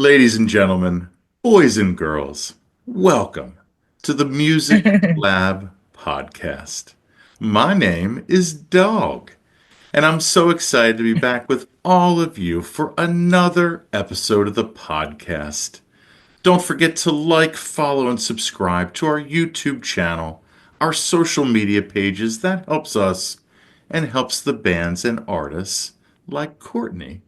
Ladies and gentlemen, boys and girls, welcome to the Music Lab podcast. My name is Dogg, and I'm so excited to be back with all of you for another episode of the podcast. Don't forget to like, follow, and subscribe to our YouTube channel, our social media pages. That helps us and helps the bands and artists like Courtney.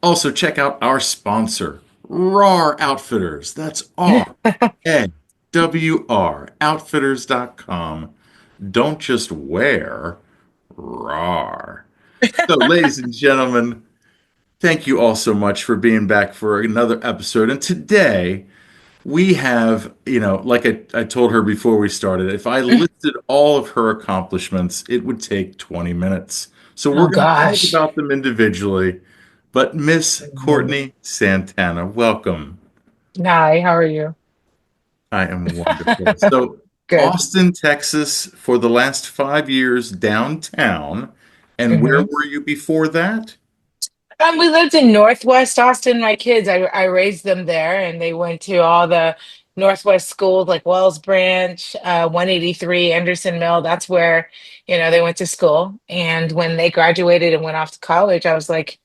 Also, check out our sponsor, RAR Outfitters. That's RAWR, outfitters.com. Don't just wear RAR. So, ladies and gentlemen, thank you all so much for being back for another episode. And today, we have, like I told her before we started, if I listed all of her accomplishments, it would take 20 minutes. So Oh we're going to talk gosh. about them individually. But Miss Mhm. Courtney Santana, welcome. Hi, how are you? I am wonderful. So, Good. Austin, Texas, for the last 5 years downtown. And where hmm were you before that? We lived in Northwest Austin. My kids, I raised them there, and they went to all the Northwest schools like Wells Branch, 183, Anderson Mill. That's where, they went to school. And when they graduated and went off to college, I was like,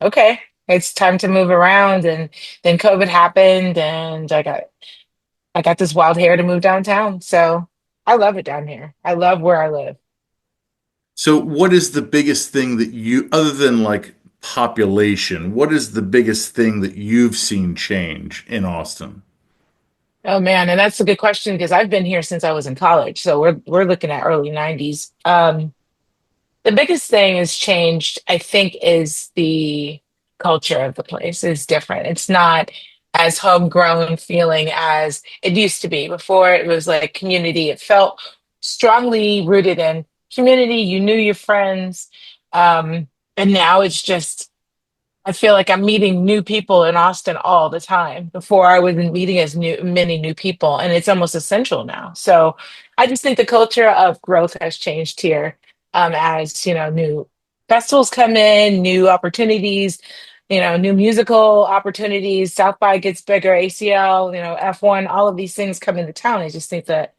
okay, it's time to move around. And then COVID happened, and I got this wild hair to move downtown. So I love it down here. I love where I live. So, what is the biggest thing that you, other than like population, what is the biggest thing that you've seen change in Austin? Oh man, and that's a good question because I've been here since I was in college. So we're looking at early 90s. The biggest thing has changed, I think, is the culture of the place is different. It's not as homegrown feeling as it used to be. Before it was like community. It felt strongly rooted in community. You knew your friends. And now it's just I feel like I'm meeting new people in Austin all the time. Before I wasn't meeting as many new people, and it's almost essential now. So I just think the culture of growth has changed here. As new festivals come in, new opportunities, new musical opportunities. South by gets bigger, ACL, F1, all of these things come into town. I just think that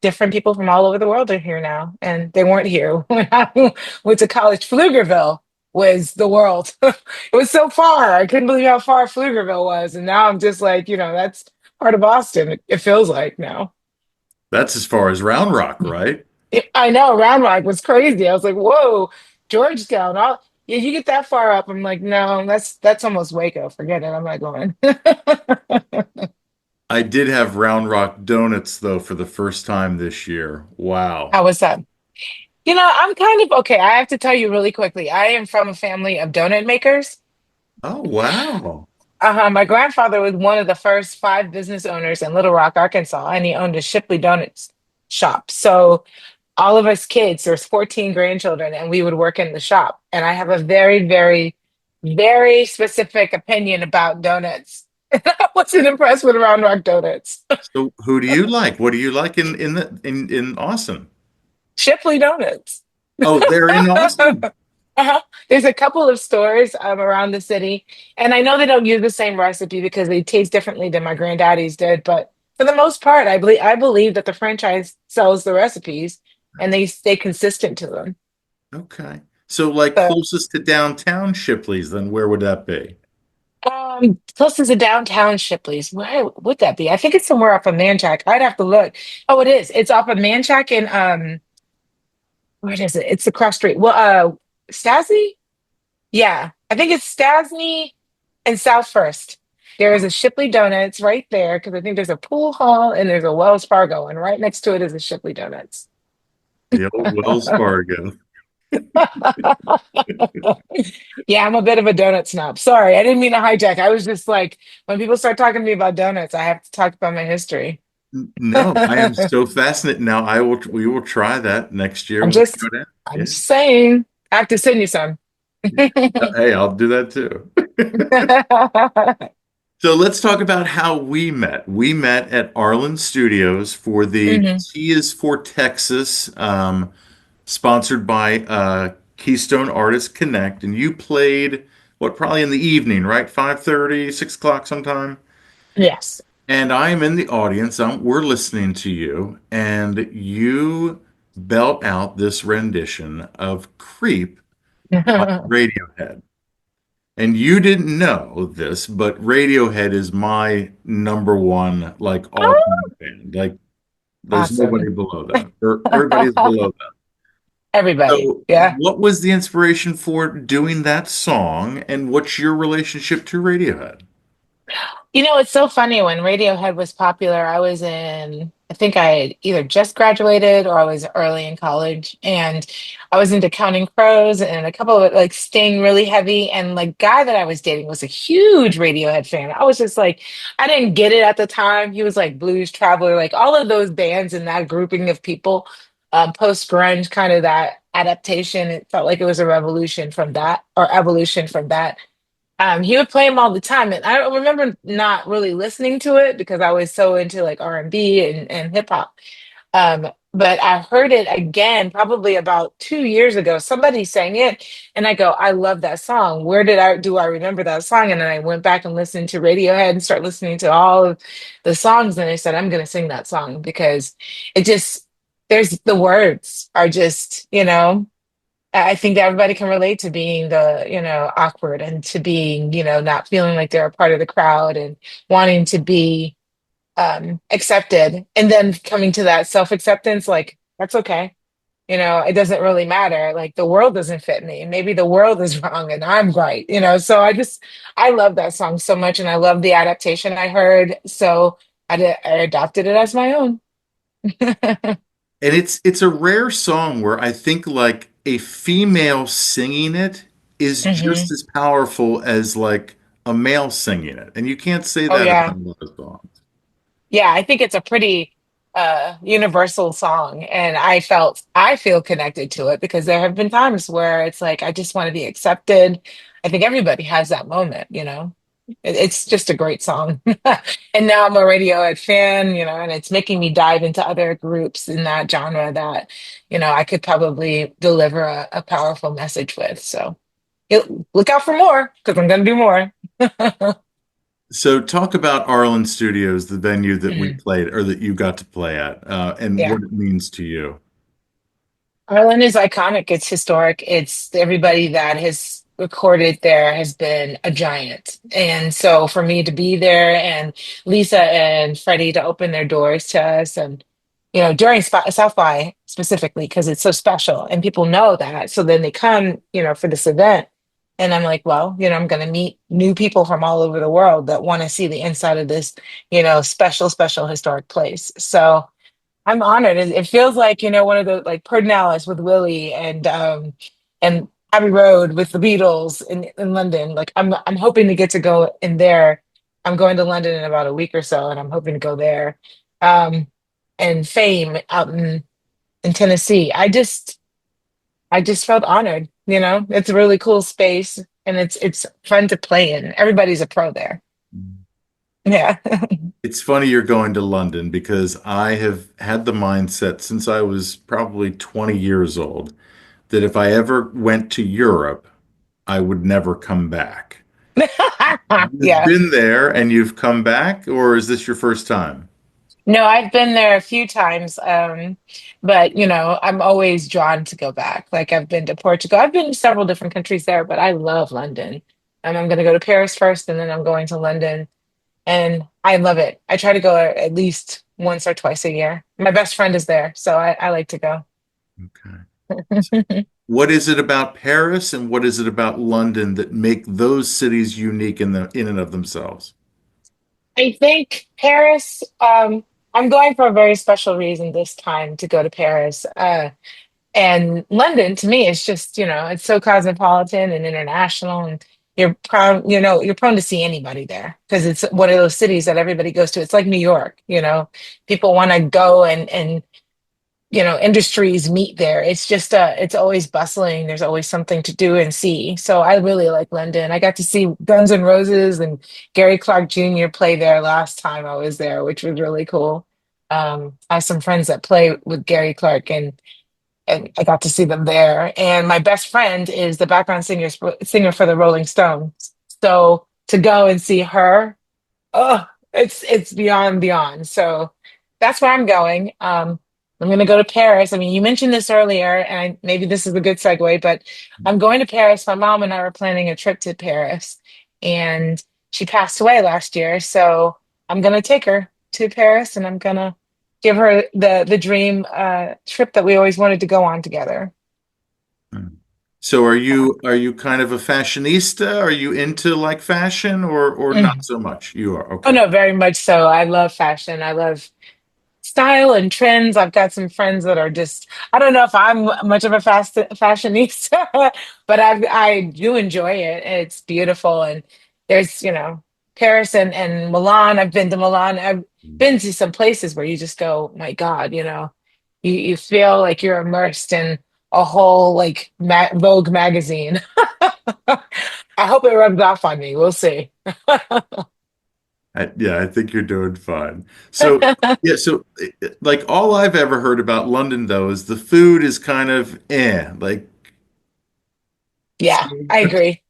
different people from all over the world are here now, and they weren't here when I went to college. Pflugerville was the world. It was so far. I couldn't believe how far Pflugerville was. And now I'm just like, that's part of Boston. It feels like now. That's as far as Round Rock, right? I know Round Rock was crazy. I was like, whoa, Georgetown. Yeah, you get that far up. I'm like, no, that's almost Waco. Forget it. I'm not going. I did have Round Rock donuts though for the first time this year. Wow. How was that? I'm kind of okay. I have to tell you really quickly. I am from a family of donut makers. Oh, wow. My grandfather was one of the first five business owners in Little Rock, Arkansas, and he owned a Shipley Donuts shop. So all of us kids, there's 14 grandchildren, and we would work in the shop. And I have a very, very, very specific opinion about donuts. I wasn't impressed with Round Rock Donuts. So who do you like? What do you like in Austin? Shipley Donuts. Oh, they're in Austin. There's a couple of stores around the city, and I know they don't use the same recipe because they taste differently than my granddaddy's did. But for the most part, I believe that the franchise sells the recipes, and they stay consistent to them. Okay. So like So, closest to downtown Shipley's, then where would that be? plus there's a downtown Shipley's. Where would that be? I think it's somewhere off of Manchac. I'd have to look. Oh, it is. It's off of Manchac and where is it? It's the cross street. Well, Stasny? Yeah, I think it's Stasny and South First. There is a Shipley Donuts right there because I think there's a pool hall and there's a Wells Fargo, and right next to it is a Shipley Donuts. The old Wells Fargo. Yeah, I'm a bit of a donut snob. Sorry, I didn't mean to hijack. I was just like, when people start talking to me about donuts, I have to talk about my history. No, I am so fascinated. Now we will try that next year I'm when we just, go down. I'm Yeah. just saying. I have to send you some. Hey, I'll do that too. So let's talk about how we met. We met at Arlen Studios for the hmm T is for Texas, sponsored by Keystone Artists Connect, and you played what, probably in the evening, right? 5:30, 6 o'clock sometime. Yes. And I am in the audience. We're listening to you, and you belt out this rendition of Creep by Radiohead. And you didn't know this, but Radiohead is my number one, like, all-time fan. Like, there's Awesome. nobody below them, or everybody is below them. Everybody. So, Yeah. what was the inspiration for doing that song, and what's your relationship to Radiohead? You know, it's so funny when Radiohead was popular. I think I had either just graduated or I was early in college, and I was into Counting Crows and a couple of like Sting really heavy. And like guy that I was dating was a huge Radiohead fan. I was just like, I didn't get it at the time. He was like Blues Traveler, like all of those bands and that grouping of people, post grunge, kind of that adaptation. It felt like it was a revolution from that or evolution from that. He would play them all the time, and I don't remember not really listening to it because I was so into like R&B and hip hop. But I heard it again probably about 2 years ago. Somebody sang it, and I go, "I love that song. Where did I do I remember that song?" And then I went back and listened to Radiohead and start listening to all of the songs, and I said, "I'm going to sing that song because it just there's the words are just I think that everybody can relate to being awkward and to being, not feeling like they're a part of the crowd and wanting to be accepted. And then coming to that self-acceptance, like, that's okay. It doesn't really matter. Like, the world doesn't fit me. Maybe the world is wrong and I'm right, So I love that song so much and I love the adaptation I heard. So I adopted it as my own. And it's a rare song where I think like a female singing it is just Hmm. as powerful as like a male singing it. And you can't say Oh, that yeah. about a lot of songs. Yeah, I think it's a pretty universal song and I feel connected to it because there have been times where it's like I just want to be accepted. I think everybody has that moment. It's just a great song. And now I'm a Radiohead fan, and it's making me dive into other groups in that genre that, I could probably deliver a powerful message with. So look out for more because I'm going to do more. So talk about Arlen Studios, the venue that we Mhm. played or that you got to play at, and Yeah. what it means to you. Ireland is iconic. It's historic. It's everybody that has recorded there has been a giant. And so for me to be there and Lisa and Freddie to open their doors to us and, during South by specifically, because it's so special and people know that. So then they come, for this event. And I'm like, well, I'm going to meet new people from all over the world that want to see the inside of this, special, special historic place. So, I'm honored. It feels like, one of the like Pedernales with Willie and Abbey Road with the Beatles in London. Like I'm hoping to get to go in there. I'm going to London in about a week or so, and I'm hoping to go there. Um, and Fame out in Tennessee. I just felt honored, It's a really cool space and it's fun to play in. Everybody's a pro there. Yeah. It's funny you're going to London because I have had the mindset since I was probably 20 years old that if I ever went to Europe, I would never come back. You've Yeah. been there and you've come back, or is this your first time? No, I've been there a few times, but I'm always drawn to go back. Like I've been to Portugal, I've been to several different countries there, but I love London. And I'm going to go to Paris first, and then I'm going to London, and I love it. I try to go at least once or twice a year. My best friend is there, so I like to go. Okay. What is it about Paris and what is it about London that make those cities unique in and of themselves? I think Paris, I'm going for a very special reason this time to go to Paris. And London to me is just, it's so cosmopolitan and international and you're prone to see anybody there because it's one of those cities that everybody goes to. It's like New York, people want to go and industries meet there. It's just it's always bustling. There's always something to do and see. So I really like London. I got to see Guns N' Roses and Gary Clark Jr. play there last time I was there, which was really cool. I have some friends that play with Gary Clark, and and I got to see them there. And my best friend is the background singer for the Rolling Stones. So to go and see her, oh, it's beyond beyond. So that's where I'm going. I'm going to go to Paris. I mean, you mentioned this earlier, and maybe this is a good segue, but I'm going to Paris. My mom and I were planning a trip to Paris, and she passed away last year. So I'm going to take her to Paris, and I'm going to give her the dream trip that we always wanted to go on together. Mm. So Yeah. are you kind of a fashionista? Are you into like fashion or not Mm. so much? You are. Oh Okay. no, very much so. I love fashion. I love style and trends. I've got some friends that are just, I don't know if I'm much of a fashionista, but I do enjoy it. It's beautiful. And there's, Paris and Milan. I've been to Milan. I've been to some places where you just go, my God, you feel like you're immersed in a whole like Vogue magazine. I hope it rubs off on me. We'll see. Yeah, I think you're doing fine. So, yeah, so like all I've ever heard about London though is the food is kind of like Yeah, I agree.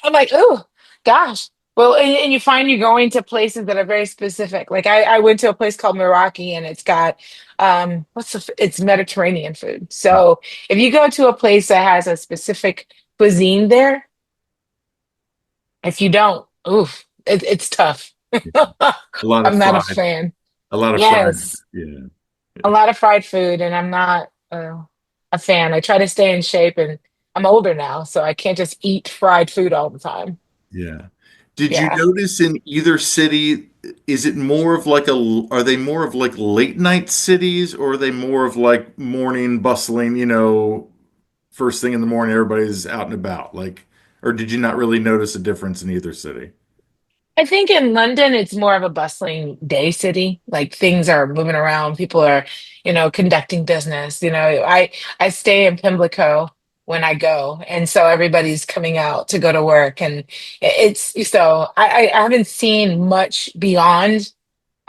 I'm like, oh gosh. Well, and you find you're going to places that are very specific. Like I went to a place called Meraki and it's got it's Mediterranean food. So if you go to a place that has a specific cuisine there, if you don't, oof, it's tough. a lot of I'm not a fried, fan. a lot of fried. Yes, Yeah. a lot of fried food, and I'm not a fan. I try to stay in shape, and I'm older now, so I can't just eat fried food all the time. Yeah. Did you Yeah. notice in either city, is it more of like are they more of like late night cities or are they more of like morning bustling, first thing in the morning, everybody's out and about? Like, or did you not really notice a difference in either city? I think in London, it's more of a bustling day city. Like things are moving around, people are, conducting business. I stay in Pimlico when I go, and so everybody's coming out to go to work, and it's so I haven't seen much beyond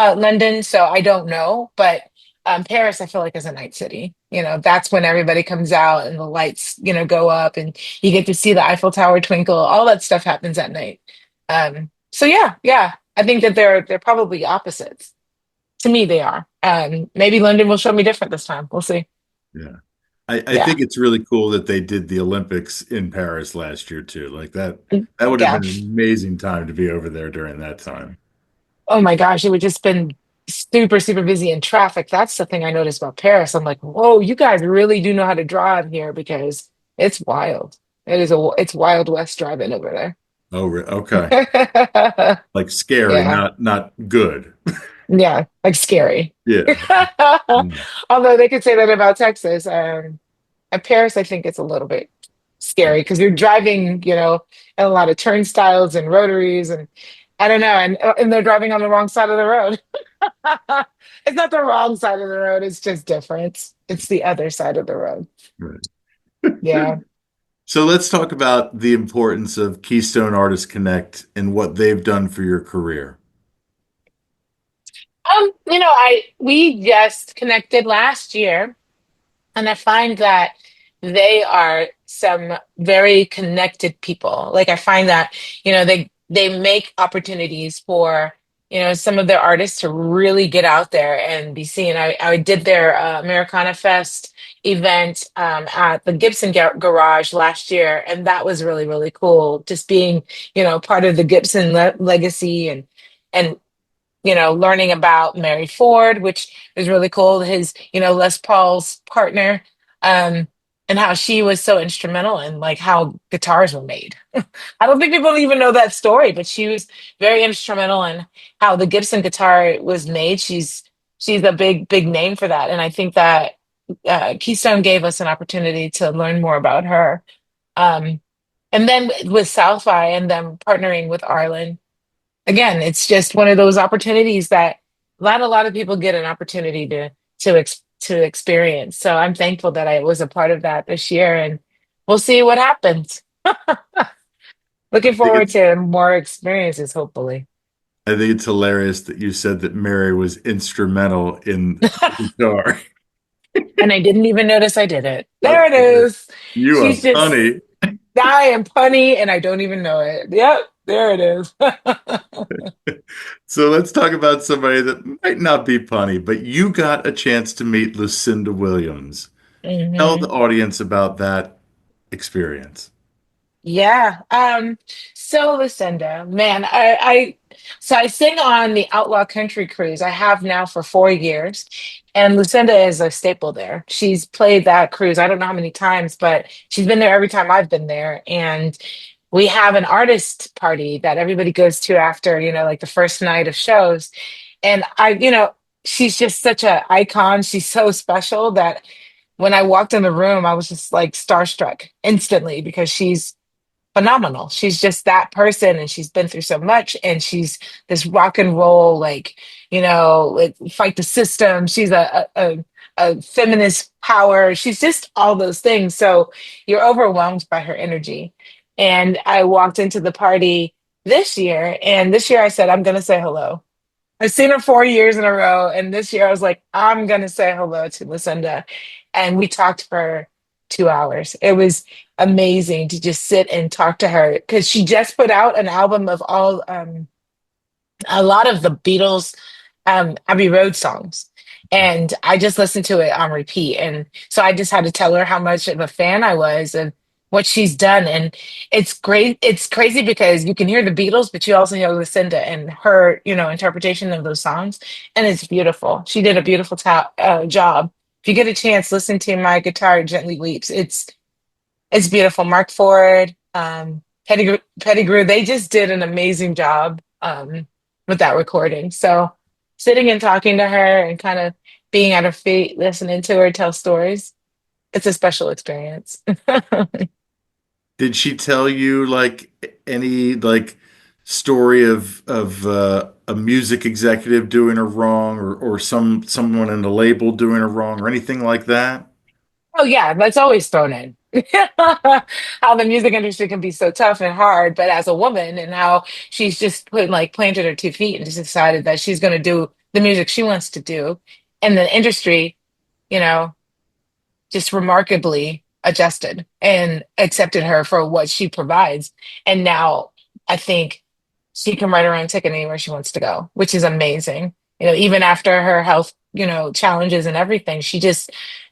London, so I don't know. But Paris, I feel like is a night city. That's when everybody comes out and the lights, go up, and you get to see the Eiffel Tower twinkle. All that stuff happens at night. So yeah, yeah, I think that they're probably opposites. To me, they are. Maybe London will show me different this time. We'll see. Yeah. I Yeah, think it's really cool that they did the Olympics in Paris last year too. Like that would have yeah. been an amazing time to be over there during that time. Oh my gosh, it would just been super, super busy in traffic. That's the thing I noticed about Paris. I'm like, whoa, you guys really do know how to drive here because it's wild. It's Wild West driving over Oh, okay. there. Like scary, Yeah, not good. yeah, like scary. Yeah. Mm. Although they could say that about Texas. At Paris, I think it's a little bit scary because you're driving, in a lot of turnstiles and rotaries, and I don't know, and they're driving on the wrong side of the road. It's not the wrong side of the road, it's just different. It's the other side of the road. Right. Yeah. So let's talk about the importance of Keystone Artist Connect and what they've done for your career. We just connected last year. And I find that they are some very connected people. Like I find that, they make opportunities for, some of their artists to really get out there and be seen. I did their Americana Fest event at the Gibson Garage last year, and that was really, really cool. Just being, part of the Gibson legacy and learning about Mary Ford, which is really cool, his, Les Paul's partner, um, and how she was so instrumental in like how guitars were made. I don't think people even know that story, but she was very instrumental in how the Gibson guitar was made. She's a big, big name for that. And I think that Keystone gave us an opportunity to learn more about her. Um, and then with South by and them partnering with Arlen again, it's just one of those opportunities that not a lot of people get an opportunity to experience. So I'm thankful that I was a part of that this year, and we'll see what happens. I Looking think forward to more experiences, hopefully. I think it's hilarious that you said that Mary was instrumental in the guitar. And I didn't even notice I did it. There it Okay. is. You are She's just, funny. I am punny and I don't even know it. Yep, there it is. So let's talk about somebody that might not be punny, but you got a chance to meet Lucinda Williams. Tell the hmm audience about that experience. Yeah. So Lucinda, man, so I sing on the Outlaw Country Cruise. I have now for 4 years, and Lucinda is a staple there. She's played that cruise. I don't know how many times, but she's been there every time I've been there. And we have an artist party that everybody goes to after, like the first night of shows. And she's just such an icon. She's so special that when I walked in the room, I was just like starstruck instantly because she's phenomenal. She's just that person and she's been through so much and she's this rock and roll, like, like fight the system. She's a feminist power. She's just all those things. So you're overwhelmed by her energy. And I walked into the party this year, and this year I said, I'm going to say hello. I've seen her 4 years in a row, and this year I was like, I'm gonna say hello to Lucinda, and we talked for 2 hours. It was amazing to just sit and talk to her because she just put out an album of all a lot of the Beatles Abbey Road songs. And I just listened to it on repeat. And so I just had to tell her how much of a fan I was and what she's done. And it's great. It's crazy because you can hear the Beatles, but you also hear Lucinda and her, interpretation of those songs. And it's beautiful. She did a beautiful job. If you get a chance, listen to My Guitar Gently Weeps. It's beautiful. Mark Ford, Pettigrew, they just did an amazing job with that recording. So sitting and talking to her and kind of being at her feet, listening to her tell stories, it's a special experience. Did she tell you like any like story of a music executive doing her wrong or someone in the label doing her wrong or anything like that? Oh yeah, that's always thrown in. How the music industry can be so tough and hard, but as a woman, and how she's just planted her 2 feet and just decided that she's going to do the music she wants to do, and the industry, you know, just remarkably adjusted and accepted her for what she provides. And now I think she can write her own ticket anywhere she wants to go, which is amazing. Even after her health, challenges and everything, she just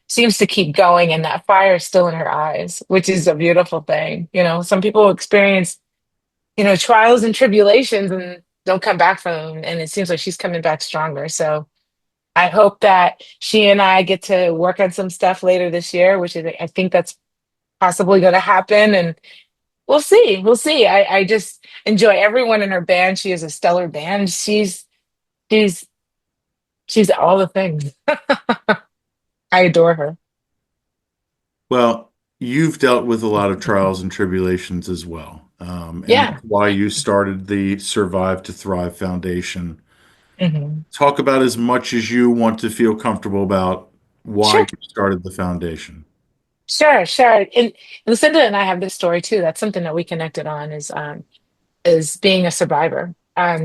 seems to keep going and that fire is still in her eyes, which is a beautiful thing. Some people experience, trials and tribulations and don't come back from them. And it seems like she's coming back stronger. So I hope that she and I get to work on some stuff later this year, which is, I think that's possibly going to happen. And we'll see. We'll see. I just enjoy everyone in her band. She is a stellar band. She's she's all the things. I adore her. Well, you've dealt with a lot of trials and tribulations as well. And Yeah. that's why you started the Survive to Thrive Foundation. hmm Talk about as much as you want to feel comfortable about why Sure. you started the foundation. Sure. Sure. And Lucinda and I have this story too. That's something that we connected on is being a survivor.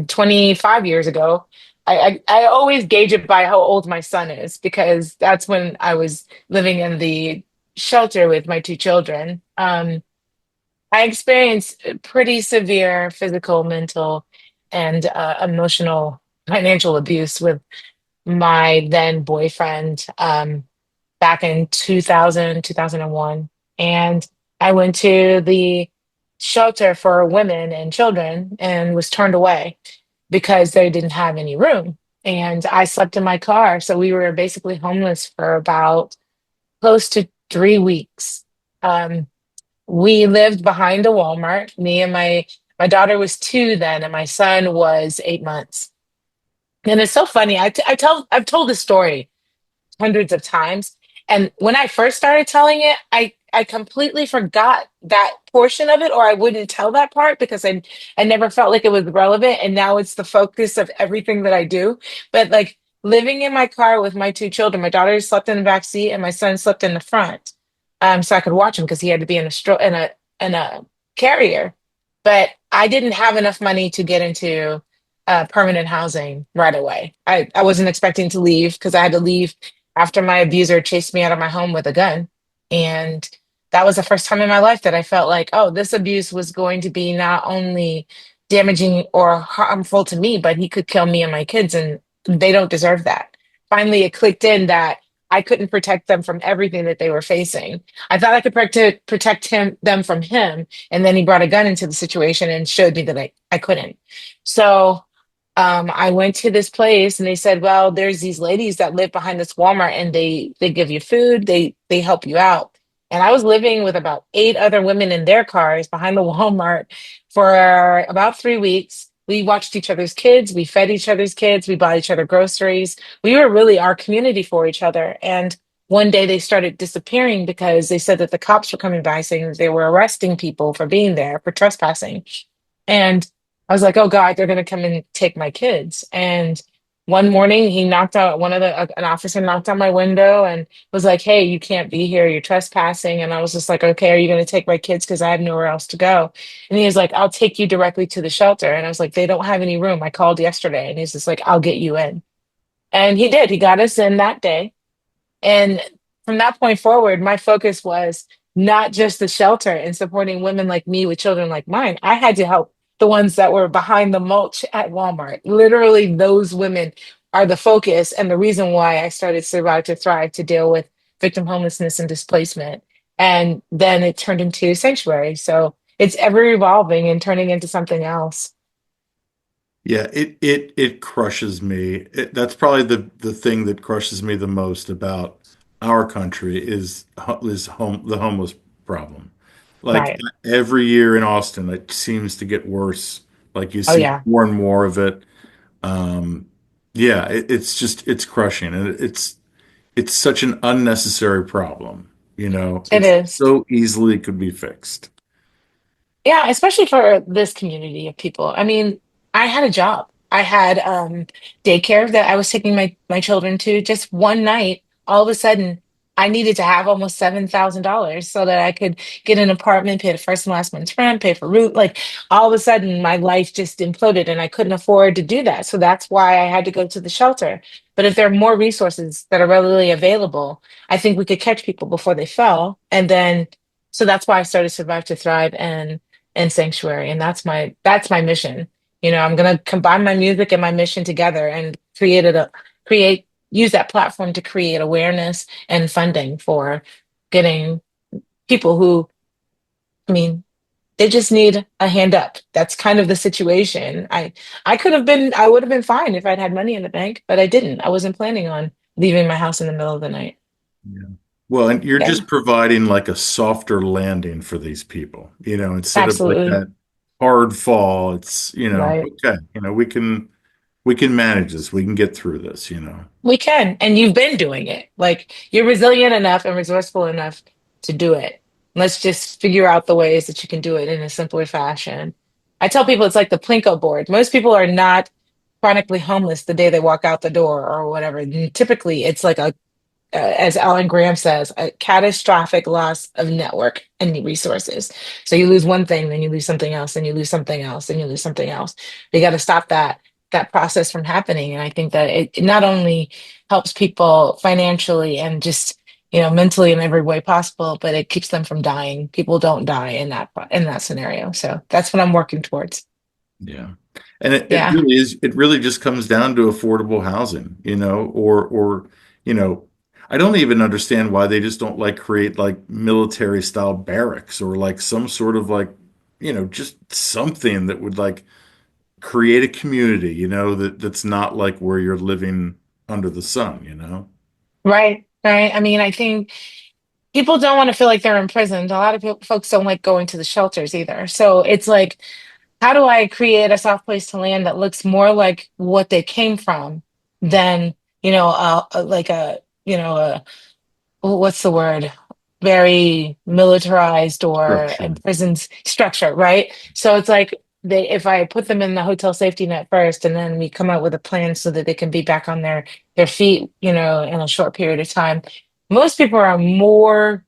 25 years ago, I always gauge it by how old my son is because that's when I was living in the shelter with my two children. I experienced pretty severe physical, mental, and emotional, financial abuse with my then boyfriend back in 2000, 2001. And I went to the shelter for women and children and was turned away because they didn't have any room. And I slept in my car. So we were basically homeless for about close to 3 weeks. Um, we lived behind a Walmart. Me and my daughter was 2 then, and my son was 8 months. And it's so funny. I've told this story hundreds of times. And when I first started telling it, I completely forgot that portion of it, or I wouldn't tell that part because I never felt like it was relevant. And now it's the focus of everything that I do. But like living in my car with my two children, my daughter slept in the back seat and my son slept in the front. So I could watch him because he had to be in a carrier. But I didn't have enough money to get into permanent housing right away. I wasn't expecting to leave because I had to leave after my abuser chased me out of my home with a gun. And that was the first time in my life that I felt like, oh, this abuse was going to be not only damaging or harmful to me, but he could kill me and my kids, and they don't deserve that. Finally, it clicked in that I couldn't protect them from everything that they were facing. I thought I could protect them from him, and then he brought a gun into the situation and showed me that I couldn't. So I went to this place and they said, well, there's these ladies that live behind this Walmart and they give you food, they help you out. And I was living with about eight other women in their cars behind the Walmart for about 3 weeks. We watched each other's kids, we fed each other's kids, we bought each other groceries. We were really our community for each other. And one day they started disappearing because they said that the cops were coming by saying that they were arresting people for being there for trespassing. And I was like, oh God, they're going to come and take my kids. And one morning he knocked out an officer knocked on my window and was like, hey, you can't be here. You're trespassing. And I was just like, okay, are you going to take my kids? Because I have nowhere else to go. And he was like, I'll take you directly to the shelter. And I was like, they don't have any room. I called yesterday. And he's just like, I'll get you in. And he did. He got us in that day. And from that point forward, my focus was not just the shelter and supporting women like me with children like mine. I had to help the ones that were behind the mulch at Walmart. Literally, those women are the focus and the reason why I started Survive to Thrive to deal with victim homelessness and displacement. And then it turned into Sanctuary. So it's ever evolving and turning into something else. Yeah, it crushes me. That's probably the thing that crushes me the most about our country is the homeless problem. Like Right. every year in Austin, it seems to get worse. Like you Oh, see yeah, more and more of it. Um, yeah, it's crushing, and it's such an unnecessary problem. it It's is. so easily could be fixed. Yeah, especially for this community of people. I mean, I had a job. I had daycare that I was taking my children to. Just one night, all of a sudden, I needed to have almost $7,000 so that I could get an apartment, pay the first and last month's rent, pay for root. Like all of a sudden, my life just imploded, and I couldn't afford to do that. So that's why I had to go to the shelter. But if there are more resources that are readily available, I think we could catch people before they fell. And then, so that's why I started Survive to Thrive and Sanctuary. And that's my mission. I'm gonna combine my music and my mission together and create use that platform to create awareness and funding for getting people who, I mean, they just need a hand up. That's kind of the situation. I would have been fine if I'd had money in the bank, but I didn't. I wasn't planning on leaving my house in the middle of the night. Yeah. Well, and you're Yeah, just providing like a softer landing for these people, instead of like absolutely. that hard fall, it's, Right. okay, we can manage this. We can get through this. We can, and you've been doing it. Like you're resilient enough and resourceful enough to do it. Let's just figure out the ways that you can do it in a simpler fashion. I tell people it's like the Plinko board. Most people are not chronically homeless the day they walk out the door or whatever. And typically, it's like as Alan Graham says, a catastrophic loss of network and resources. So you lose one thing, then you lose something else, and you lose something else, and you lose something else. You got to stop that process from happening. And I think that it not only helps people financially and just mentally in every way possible, but it keeps them from dying. People don't die in that scenario. So that's what I'm working towards. Yeah. And Yeah. it really just comes down to affordable housing, or, you know, I don't even understand why they just don't like create like military style barracks or like some sort of like, just something that would like create a community, that's not like where you're living under the sun. Right. Right. I mean, I think people don't want to feel like they're imprisoned. A lot of folks don't like going to the shelters either. So it's like, how do I create a soft place to land that looks more like what they came from than, like what's the word? Very militarized or Structure. imprisoned structure, right? So it's like if I put them in the hotel safety net first, and then we come out with a plan so that they can be back on their feet, in a short period of time. Most people are more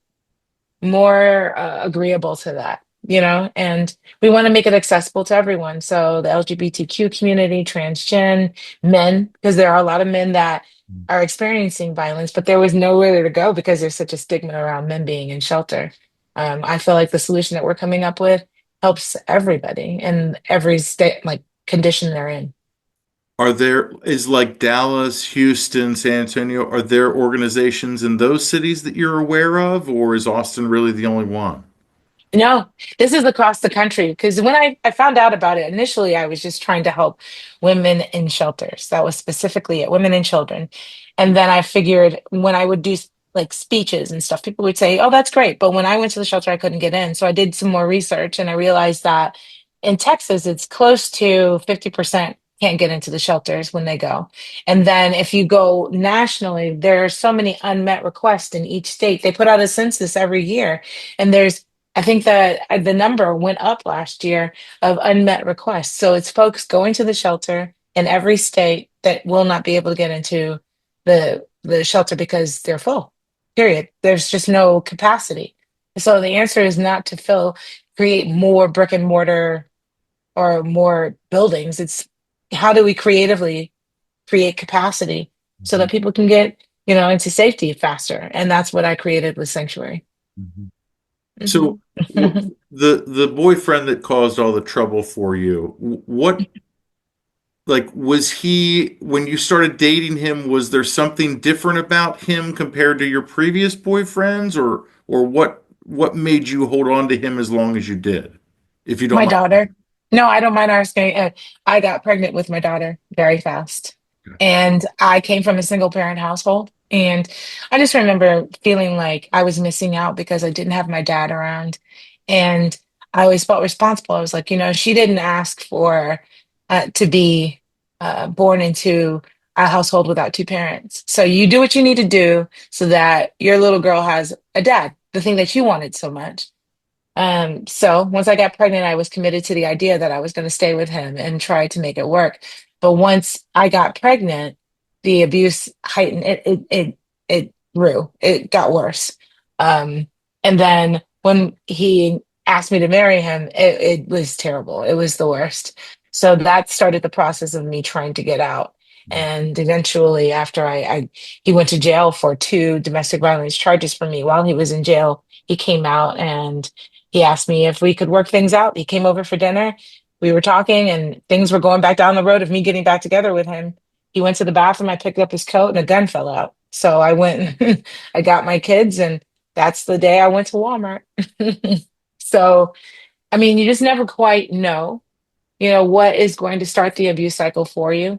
agreeable to that. and we want to make it accessible to everyone. So the LGBTQ community, transgen, men, because there are a lot of men that are experiencing violence, but there was nowhere to go because there's such a stigma around men being in shelter. I feel like the solution that we're coming up with helps everybody in every state, like condition they're in. Is like Dallas, Houston, San Antonio, are there organizations in those cities that you're aware of, or is Austin really the only one? No, this is across the country because when I found out about it initially, I was just trying to help women in shelters. That was specifically it, women and children. And then I figured when I would do like speeches and stuff, people would say, "Oh, that's great." But when I went to the shelter, I couldn't get in. So I did some more research and I realized that in Texas, it's close to 50% can't get into the shelters when they go. And then if you go nationally, there are so many unmet requests in each state. They put out a census every year, and I think that the number went up last year of unmet requests. So it's folks going to the shelter in every state that will not be able to get into the shelter because they're full. Period. There's just no capacity. So the answer is not to create more brick and mortar or more buildings. It's how do we creatively create capacity so Mhm, that people can get, into safety faster. And that's what I created with Sanctuary. mhm. So Mhm. the boyfriend that caused all the trouble for you, what like was he when you started dating him, was there something different about him compared to your previous boyfriends, or what made you hold on to him as long as you did, if you don't My mind? daughter. No, I don't mind asking. I got pregnant with my daughter very fast. And I came from a single parent household. And I just remember feeling like I was missing out because I didn't have my dad around. And I always felt responsible. I was like, she didn't ask for to be born into a household without two parents. So you do what you need to do so that your little girl has a dad, the thing that you wanted so much. So once I got pregnant, I was committed to the idea that I was going to stay with him and try to make it work. But once I got pregnant, the abuse heightened. It grew. It got worse. Um, and then when he asked me to marry him, it was terrible. It was the worst. So that started the process of me trying to get out. And eventually, after he went to jail for two domestic violence charges for me. While he was in jail, he came out and he asked me if we could work things out. He came over for dinner. We were talking and things were going back down the road of me getting back together with him. He went to the bathroom. I picked up his coat and a gun fell out. So I went, I got my kids, and that's the day I went to Walmart. So, I mean, you just never quite know, what is going to start the abuse cycle for you.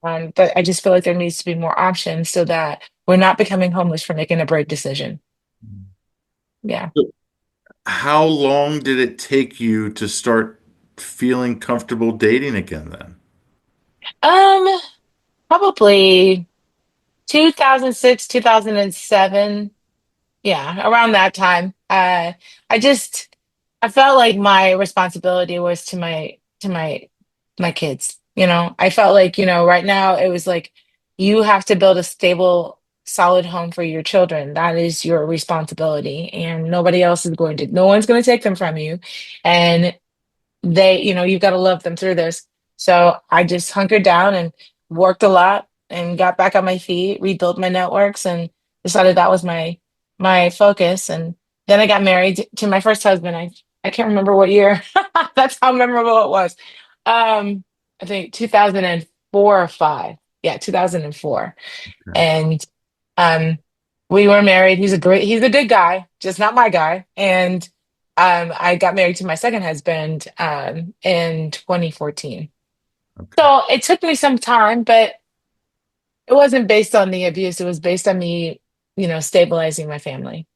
But I just feel like there needs to be more options so that we're not becoming homeless for making a brave decision. Yeah. So how long did it take you to start feeling comfortable dating again then? Um, Probably 2006, 2007. Yeah, around that time. I just I felt like my responsibility was to my kids. I felt like, right now it was like you have to build a stable, solid home for your children. That is your responsibility, and no one's going to take them from you. And you've got to love them through this. So I just hunkered down and worked a lot and got back on my feet, rebuilt my networks, and decided that was my focus. And then I got married to my first husband. I can't remember what year. That's how memorable it was. I think 2004 or five. Yeah, 2004. Okay. And um, we were married. He's a good guy, just not my guy. And I got married to my second husband in 2014. Okay. So it took me some time, but it wasn't based on the abuse. It was based on me, stabilizing my family.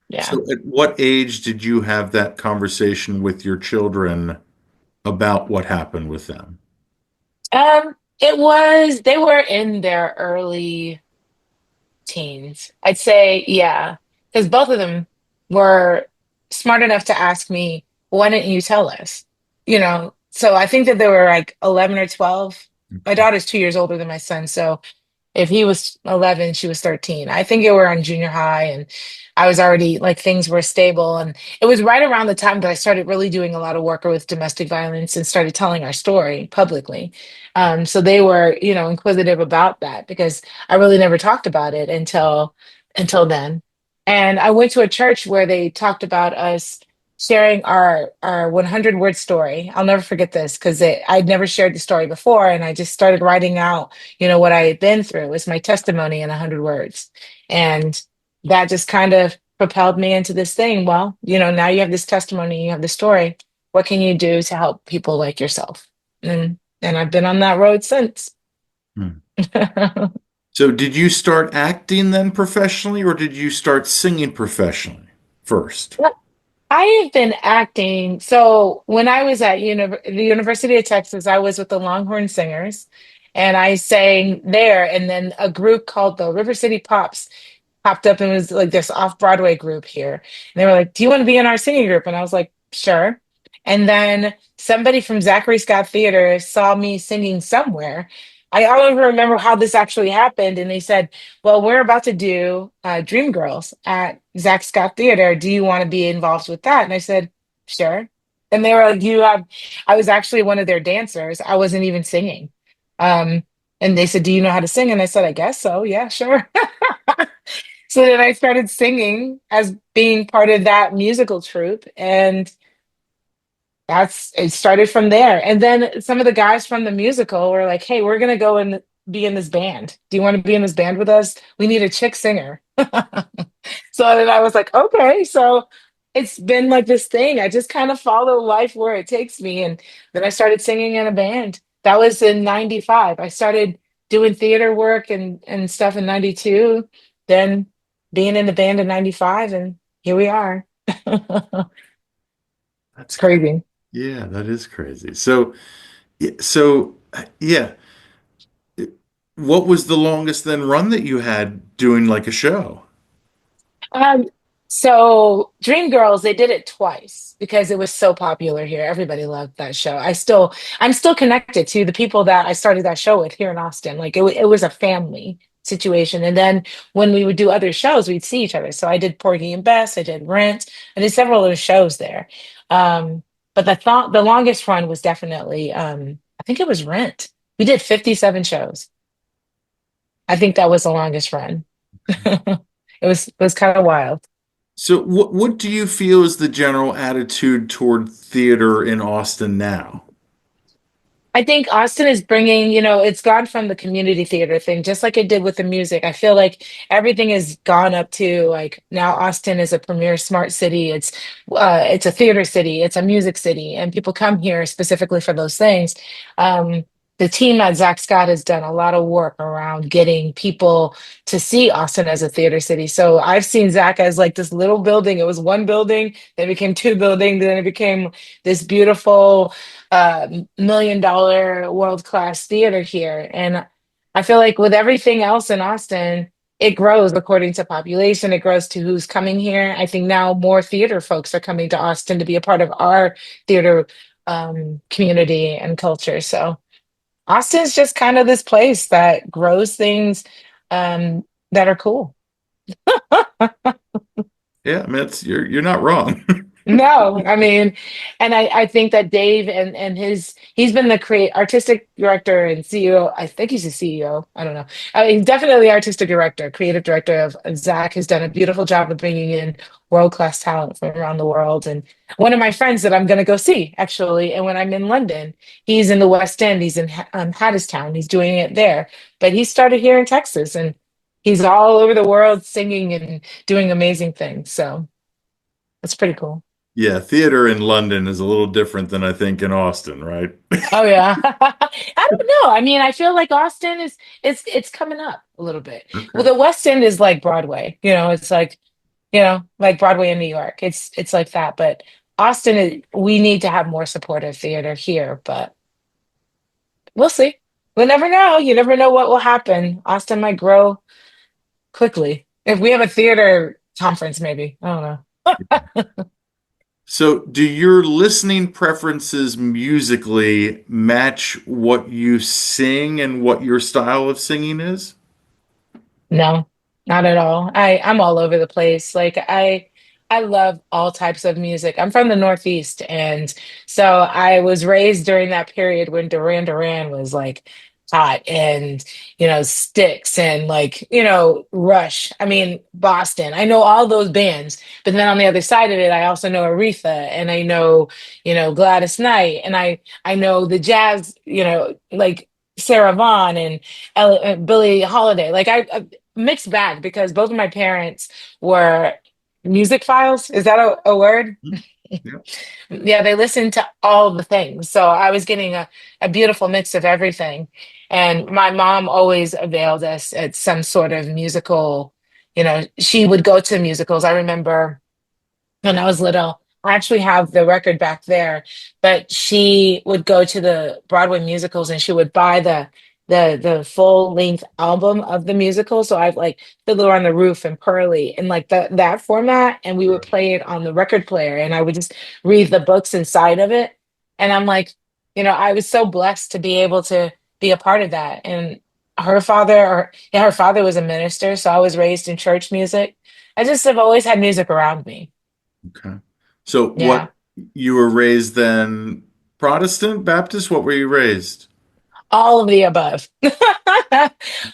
Yeah. So at what age did you have that conversation with your children about what happened with them? They were in their early teens. I'd say, yeah, because both of them were smart enough to ask me, why didn't you tell us? So I think that they were like 11 or 12. My daughter's 2 years older than my son. So If he was 11, she was 13. I think we were on junior high, and I was already like things were stable. And it was right around the time that I started really doing a lot of work with domestic violence and started telling our story publicly. So they were, inquisitive about that because I really never talked about it until then. And I went to a church where they talked about us sharing our 100 word story. I'll never forget this because I'd never shared the story before, and I just started writing out what I had been through. Was my testimony in 100 words. And that just kind of propelled me into this thing. Well, now you have this testimony, you have this story. What can you do to help people like yourself? And I've been on that road since. Hmm. So did you start acting then professionally, or did you start singing professionally first? I have been acting. So when I was at the University of Texas, I was with the Longhorn Singers and I sang there. And then a group called the River City Pops popped up and was like this off-Broadway group here. And they were like, "Do you want to be in our singing group?" And I was like, "Sure." And then somebody from Zachary Scott Theater saw me singing somewhere. I don't even remember how this actually happened. And they said, "Well, we're about to do Dreamgirls at Zach Scott Theater. Do you want to be involved with that?" And I said, "Sure." And they were like, I was actually one of their dancers. I wasn't even singing. Um, and they said, "Do you know how to sing?" And I said, "I guess so. Yeah, sure." So then I started singing as being part of that musical troupe, and that's it started from there. And then some of the guys from the musical were like, "Hey, we're gonna go and be in this band. Do you want to be in this band with us? We need a chick singer." So then I was like, "Okay." So it's been like this thing. I just kind of follow life where it takes me. And then I started singing in a band. That was in 95. I started doing theater work and stuff in 92, then being in the band in 95, and here we are. That's It's crazy. crazy. Yeah, that is crazy. So yeah, what was the longest then run that you had doing like a show? Um, so Dreamgirls, they did it twice because it was so popular here. Everybody loved that show. I'm still connected to the people that I started that show with here in Austin. Like it was a family situation. And then when we would do other shows, we'd see each other. So I did Porgy and Bess, I did Rent, I did several of those shows there. Um, but the longest run was definitely, I think it was Rent. We did 57 shows. I think that was the longest run. It was kind of wild. So what do you feel is the general attitude toward theater in Austin now? I think Austin is bringing, it's gone from the community theater thing, just like it did with the music. I feel like everything has gone up to like now Austin is a premier smart city. It's a theater city, it's a music city, and people come here specifically for those things. The team at Zach Scott has done a lot of work around getting people to see Austin as a theater city. So I've seen Zach as like this little building. It was one building, then it became two buildings, then it became this beautiful $1 million world class theater here. And I feel like with everything else in Austin, it grows according to population, it grows to who's coming here. I think now more theater folks are coming to Austin to be a part of our theater community and culture. So Austin's just kind of this place that grows things that are cool. Yeah, I mean, you're not wrong. No, I mean, and I think that Dave and he's been the create artistic director and CEO. I think he's a CEO. I don't know. He's definitely artistic director, creative director of Zach has done a beautiful job of bringing in world-class talent from around the world. And one of my friends that I'm going to go see actually, and when I'm in London, he's in the West End. He's in Hattistown. He's doing it there, but he started here in Texas, and he's all over the world singing and doing amazing things. So it's pretty cool. Yeah, theater in London is a little different than I think in Austin, right? Oh yeah. I don't know. I mean, I feel like Austin is it's coming up a little bit. Well, Okay. the West End is like Broadway. It's like, like Broadway in New York. It's like that. But Austin we need to have more supportive theater here, but we'll see. We'll never know. You never know what will happen. Austin might grow quickly. If we have a theater conference, maybe. I don't know. So, do your listening preferences musically match what you sing and what your style of singing is? No, not at all. I'm all over the place. Like I love all types of music. I'm from the Northeast, and so I was raised during that period when Duran Duran was like hot, and Styx, and like Rush. I mean Boston. I know all those bands, but then on the other side of it, I also know Aretha, and I know Gladys Knight, and I know the jazz. Like Sarah Vaughan and Billie Holiday. Like I mixed bag because both of my parents were music files. Is that a word? Mhm. Yeah. Yeah, they listened to all the things. So I was getting a beautiful mix of everything. And my mom always availed us at some sort of musical, she would go to musicals. I remember when I was little. I actually have the record back there, but she would go to the Broadway musicals and she would buy the full length album of the musical. So I've like Fiddler on the Roof and Pearly and like that format, and we would Sure. play it on the record player, and I would just read the books inside of it. And I'm like, I was so blessed to be able to be a part of that. And her father was a minister, so I was raised in church music. I just have always had music around me. Okay. So Yeah. you were raised then Protestant, Baptist? What were you raised? All of the above.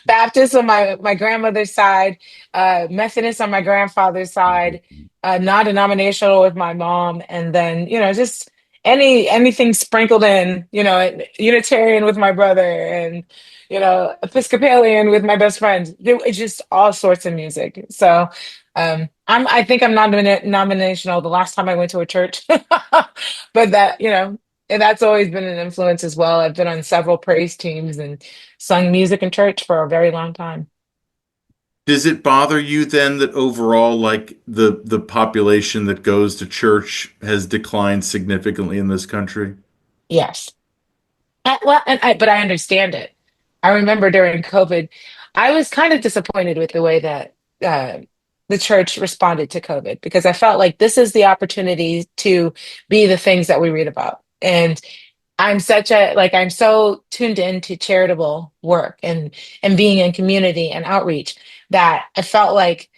Baptist on my grandmother's side, Methodist on my grandfather's side, non-denominational with my mom, and then just anything sprinkled in, Unitarian with my brother, and Episcopalian with my best friend. It's just all sorts of music. So I think I'm non-denominational the last time I went to a church, but that and that's always been an influence as well. I've been on several praise teams and sung music in church for a very long time. Does it bother you then that overall, like the population that goes to church has declined significantly in this country? Yes. But I understand it. I remember during COVID, I was kind of disappointed with the way that uh, the church responded to COVID because I felt like this is the opportunity to be the things that we read about. And I'm so tuned into charitable work and being in community and outreach that I felt like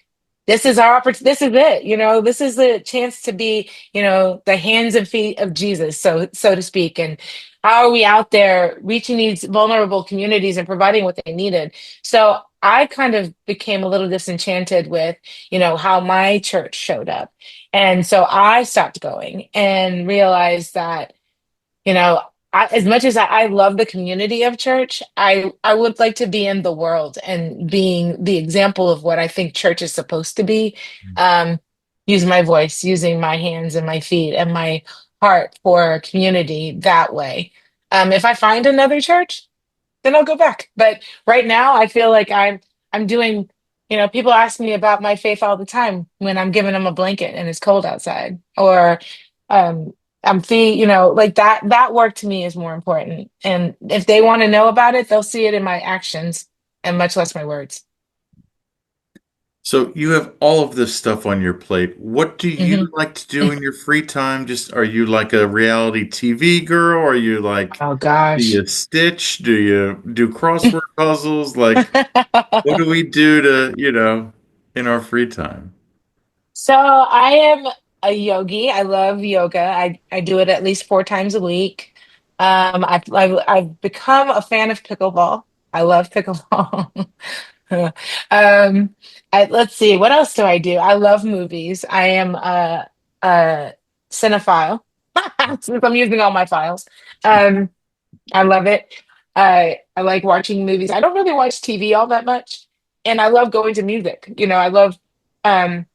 this is our opportunity. This is it. This is the chance to be, the hands and feet of Jesus, so to speak. And how are we out there reaching these vulnerable communities and providing what they needed? So I kind of became a little disenchanted with, how my church showed up. And so I stopped going and realized that you know, as much as I love the community of church, I would like to be in the world and being the example of what I think church is supposed to be. Um, use my voice, using my hands and my feet and my heart for community that way. If I find another church, then I'll go back. But right now, I feel like I'm doing. People ask me about my faith all the time when I'm giving them a blanket and it's cold outside, or um, I'm feeding. Like that work to me is more important. And if they want to know about it, they'll see it in my actions and much less my words. So you have all of this stuff on your plate. What do you Hmm. like to do in your free time? Just are you like a reality TV girl? Are you like Oh do gosh. you stitch? Do you do crossword puzzles? Like what do we do to, in our free time? So I am a yogi. I love yoga. I do it at least 4 times a week. I've become a fan of pickleball. I love pickleball. Um, let's see, what else do I do? I love movies. I am a cinephile since I'm using all my files. Um, I love it. I like watching movies. I don't really watch TV all that much, and I love going to music. I love um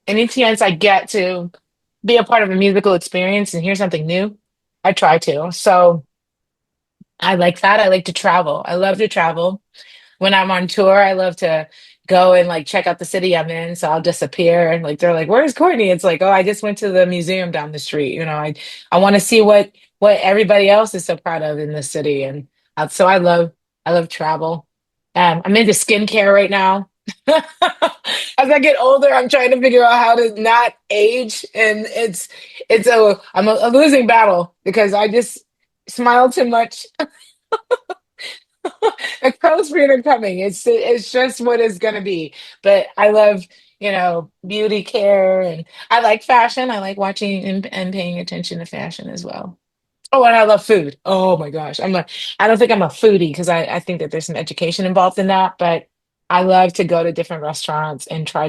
any chance I get to be a part of a musical experience and hear something new, I try to. So I like that. I like to travel. I love to travel. When I'm on tour, I love to go and like check out the city I'm in. So I'll disappear and like they're like, "Where's Courtney?" It's like, "Oh, I just went to the museum down the street." I want to see what everybody else is so proud of in the city, and so I love travel. I'm into skincare right now. As I get older, I'm trying to figure out how to not age, and I'm a losing battle because I just smile too much. A co-creator coming. It's just what it's gonna be. But I love, beauty care, and I like fashion. I like watching and paying attention to fashion as well. Oh, and I love food. Oh my gosh. I don't think I'm a foodie because I think that there's some education involved in that, but I love to go to different restaurants and try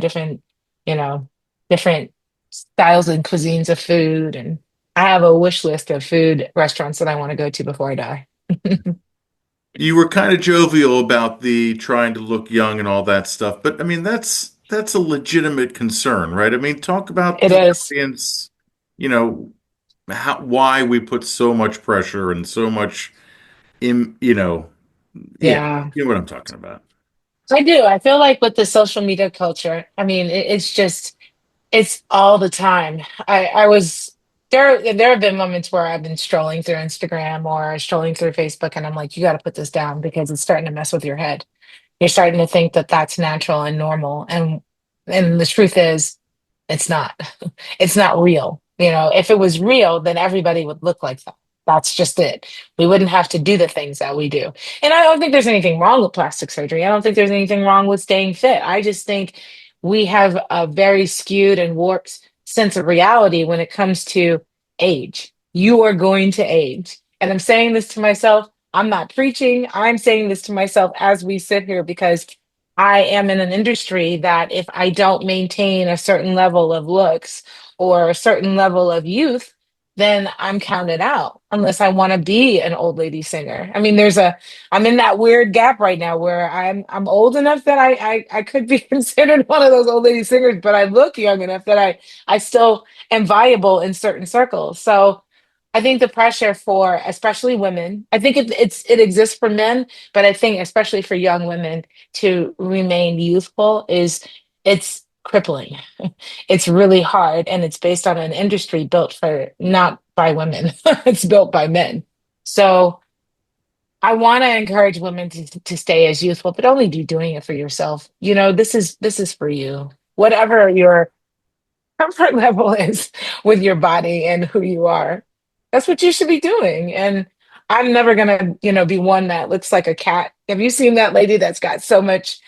you know, different styles and cuisines of food. And I have a wish list of food restaurants that I want to go to before I die. You were kind of jovial about the trying to look young and all that stuff, but I mean that's a legitimate concern, right? I mean, talk about It to the is. audience, you know, why we put so much pressure and so much in, yeah, Yeah. you know what I'm talking about. I do. I feel like with the social media culture, I mean, it's all the time. I was there have been moments where I've been strolling through Instagram or strolling through Facebook and I'm like, you got to put this down because it's starting to mess with your head. You're starting to think that that's natural and normal, and the truth is it's not. It's not real. If it was real, then everybody would look like that. That's just it. We wouldn't have to do the things that we do. And I don't think there's anything wrong with plastic surgery. I don't think there's anything wrong with staying fit. I just think we have a very skewed and warped sense of reality when it comes to age. You are going to age. And I'm saying this to myself. I'm not preaching. I'm saying this to myself as we sit here because I am in an industry that if I don't maintain a certain level of looks or a certain level of youth, then I'm counted out unless I want to be an old lady singer. I mean, I'm in that weird gap right now where I'm old enough that I could be considered one of those old lady singers, but I look young enough that I still am viable in certain circles. So I think the pressure for especially women, I think it exists for men, but I think especially for young women to remain youthful it's crippling. It's really hard and it's based on an industry built for not by women. It's built by men. So I want to encourage women to stay as youthful, but only do doing it for yourself. This is for you. Whatever your comfort level is with your body and who you are. That's what you should be doing. And I'm never gonna, be one that looks like a cat. Have you seen that lady that's got so much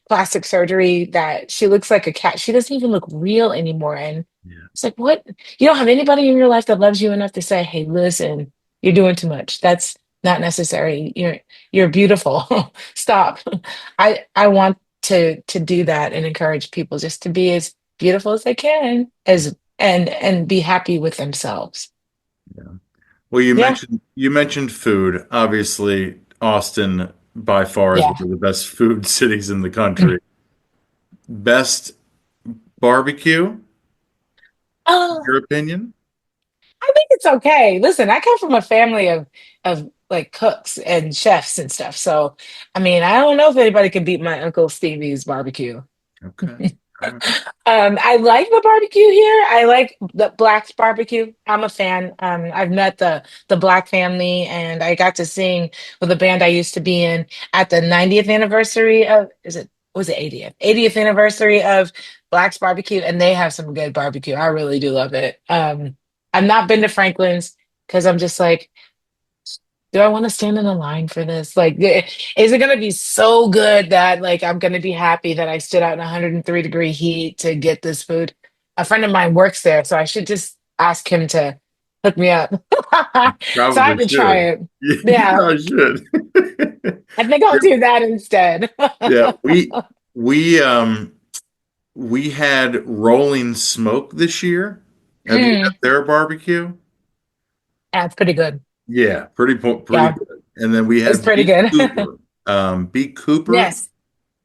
plastic surgery that she looks like a cat? She doesn't even look real anymore. And Yeah. it's like, what? You don't have anybody in your life that loves you enough to say, hey, listen, you're doing too much. That's not necessary. You're beautiful. Stop. I want to do that and encourage people just to be as beautiful as they can as and be happy with themselves. Yeah. Well, you Yeah. mentioned you mentioned food. Obviously, Austin by far is Yeah. one of the best food cities in the country. Best barbecue, in Oh, your opinion? I think it's okay. Listen, I come from a family of like cooks and chefs and stuff. So, I mean, I don't know if anybody can beat my Uncle Stevie's barbecue. Okay. All right. I like the barbecue here. I like the Black's barbecue. I'm a fan. I've met the Black family, and I got to sing with a band I used to be in at the 90th anniversary of, was it 80th? 80th anniversary of Black's barbecue, and they have some good barbecue. I really do love it. I've not been to Franklin's because I'm just like, do I want to stand in a line for this? Like, is it going to be so good that like I'm going to be happy that I stood out in 103-degree heat to get this food? A friend of mine works there, so I should just ask him to hook me up. So I Probably have to try should. it. You Yeah, probably should. I think I'll do that instead. Yeah, we we had Rolling Smoke this year. Have you had Mm, their barbecue? that's pretty good. Yeah, pretty Yeah, good. And then we it's had pretty good. Beat Cooper, Yes,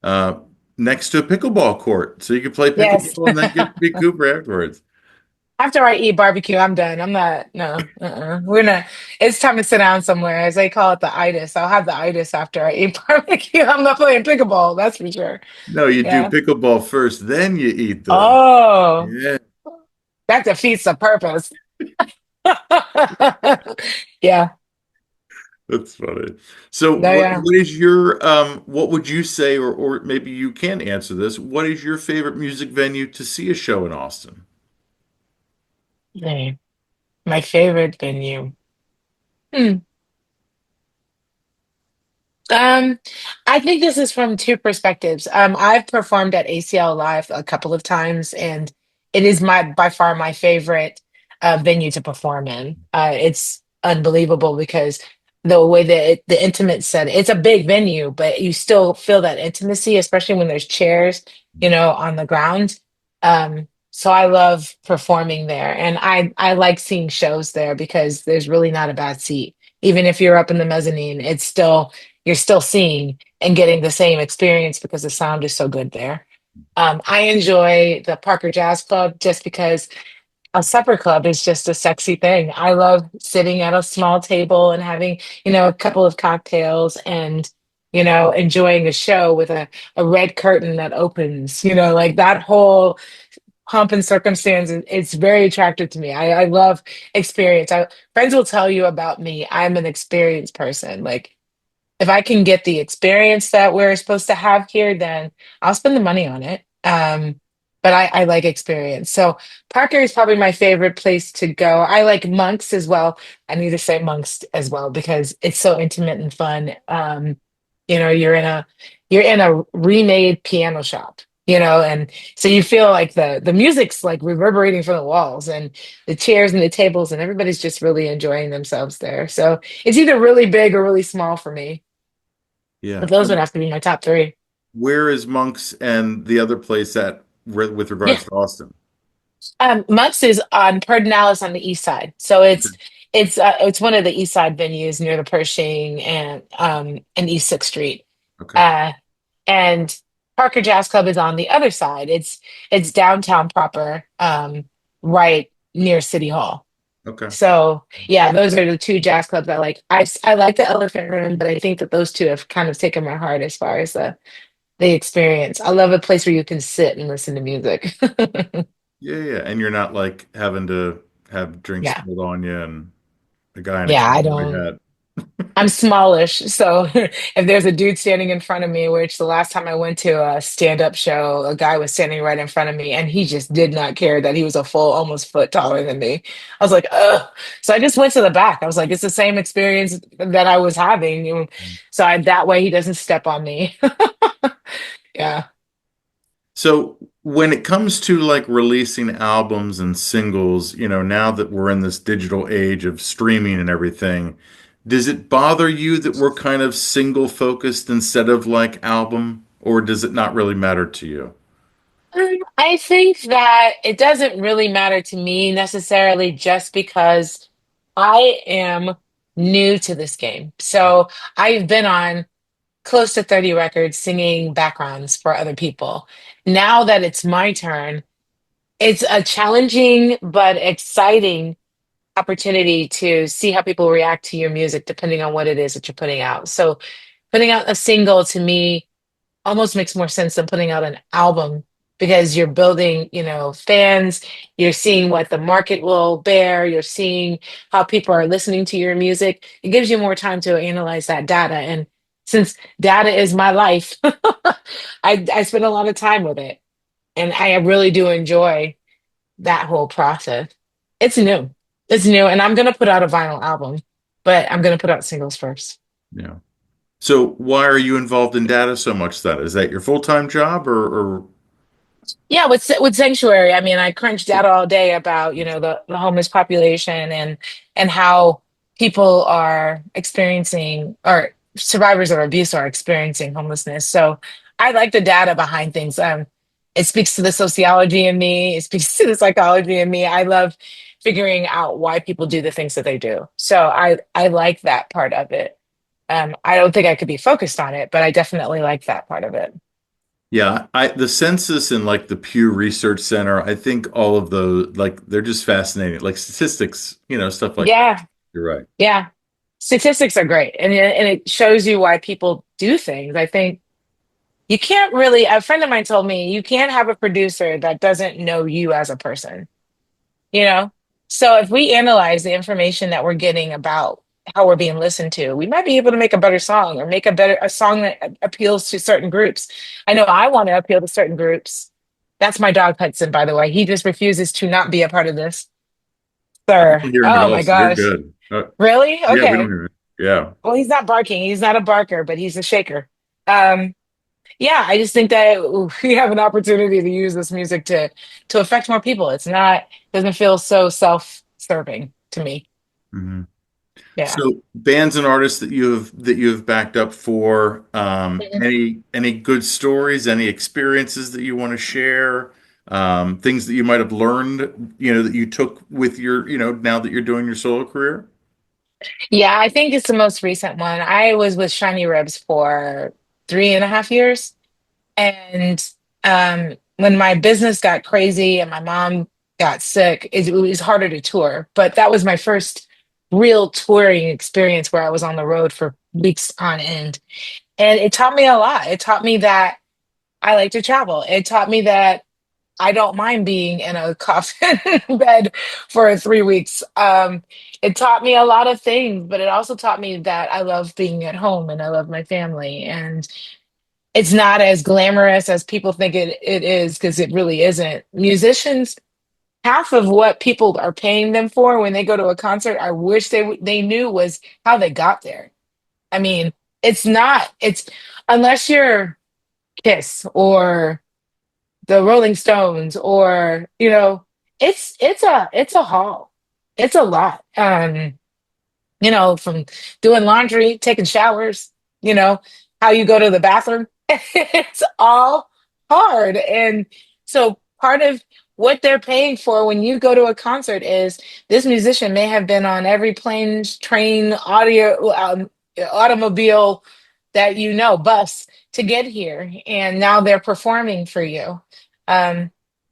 uh, next to a pickleball court, so you could play yes. pickleball and then get to Beat Cooper afterwards. After I eat barbecue, I'm done. I'm not, no, We're not, it's time to sit down somewhere, as they call it, the itis. I'll have the itis after I eat barbecue. I'm not playing pickleball, that's for sure. No, you do Yeah. pickleball first, then you eat the. Oh, Yeah, that defeats the purpose. Yeah. that's funny. So, No, yeah. what is your what would you say, or maybe you can answer this? What is your favorite music venue to see a show in Austin? Hey, my favorite venue. Hmm. Um, I think this is from two perspectives. I've performed at ACL Live a couple of times, and it is my by far my favorite venue to perform in. It's unbelievable because the way that the intimate setting, it's a big venue, but you still feel that intimacy, especially when there's chairs, on the ground. So I love performing there, and I like seeing shows there because there's really not a bad seat. Even if you're up in the mezzanine, it's still you're still seeing and getting the same experience because the sound is so good there. I enjoy the Parker Jazz Club just because a supper club is just a sexy thing. I love sitting at a small table and having, a couple of cocktails and, enjoying a show with a red curtain that opens, like that whole pomp and circumstance. It's very attractive to me. I love experience. Friends will tell you about me. I'm an experienced person. Like, if I can get the experience that we're supposed to have here, then I'll spend the money on it. But I like experience. So Parker is probably my favorite place to go. I like Monks as well. I need to say Monks as well because it's so intimate and fun. You're in a remade piano shop, and so you feel like the music's like reverberating from the walls and the chairs and the tables and everybody's just really enjoying themselves there. So it's either really big or really small for me. Yeah. But those would have to be my top three. Where is Monks and the other place at with Yeah. regards to Austin? Mutz is on Pedernales on the east side. So it's one of the east side venues near the Pershing and East Sixth Street. Okay. Uh and Parker Jazz Club is on the other side. It's downtown proper, right near City Hall. Okay. So yeah, those are the two jazz clubs I like. I like the Elephant Room, but I think that those two have kind of taken my heart as far as the experience. I love a place where you can sit and listen to music. Yeah, yeah. And you're not like having to have drinks Yeah. spilled on you and a guy in a Yeah, I cowboy don't. hat. I'm smallish, so if there's a dude standing in front of me, which the last time I went to a stand-up show, a guy was standing right in front of me, and he just did not care that he was a full, almost foot taller than me. I was like, ugh. So I just went to the back. I was like, it's the same experience that I was having. So that way he doesn't step on me. Yeah. So when it comes to like releasing albums and singles, now that we're in this digital age of streaming and everything, does it bother you that we're kind of single focused instead of like album, or does it not really matter to you? I think that it doesn't really matter to me necessarily just because I am new to this game. So I've been on close to 30 records singing backgrounds for other people. Now that it's my turn, it's a challenging but exciting opportunity to see how people react to your music depending on what it is that you're putting out. So putting out a single to me almost makes more sense than putting out an album because you're building, fans, you're seeing what the market will bear, you're seeing how people are listening to your music. It gives you more time to analyze that data. And since data is my life, I spend a lot of time with it. And I really do enjoy that whole process. It's new. It's new. And I'm going to put out a vinyl album, but I'm going to put out singles first. Yeah. So why are you involved in data so much then? Is that your full-time job or Yeah, with Sanctuary, I mean, I crunch data all day about, the homeless population and how people are experiencing or survivors of abuse are experiencing homelessness. So I like the data behind things. It speaks to the sociology in me, it speaks to the psychology in me. I love figuring out why people do the things that they do. So I like that part of it. I don't think I could be focused on it, but I definitely like that part of it. yeah, the census and like the Pew Research Center, I think all of those like they're just fascinating. Like statistics, stuff like that. Yeah. You're right. Yeah. Statistics are great and it shows you why people do things. I think you can't really, a friend of mine told me you can't have a producer that doesn't know you as a person, you know? So if we analyze the information that we're getting about how we're being listened to, we might be able to make a better song or make a song that appeals to certain groups. I know I want to appeal to certain groups. That's my dog Hudson, by the way. He just refuses to not be a part of this. I Sir. don't hear him at Oh all, my so you're gosh. good. Really? Yeah, we don't Okay. hear it. Yeah. Well, he's not barking. He's not a barker, but he's a shaker. Um, yeah, I just think that we have an opportunity to use this music to affect more people. It's not doesn't feel so self-serving to me. Mhm. Yeah. So bands and artists that you have backed up for, Mhm. any good stories, any experiences that you want to share, things that you might have learned, that you took with your, now that you're doing your solo career? Yeah, I think it's the most recent one. I was with Shiny Ribs for 3.5 years. And when my business got crazy and my mom got sick, it was harder to tour. But that was my first real touring experience where I was on the road for weeks on end. And it taught me a lot. It taught me that I like to travel. It taught me that I don't mind being in a coffin bed for 3 weeks. It taught me a lot of things, but it also taught me that I love being at home and I love my family. And it's not as glamorous as people think it is because it really isn't. Musicians, half of what people are paying them for when they go to a concert, I wish they knew was how they got there. I mean, it's not. It's unless you're Kiss or the Rolling Stones or it's a haul. It's a lot. From doing laundry, taking showers, you know, how you go to the bathroom. It's all hard. And so part of what they're paying for when you go to a concert is this musician may have been on every plane, train, automobile that bus to get here. And now they're performing for you. Um,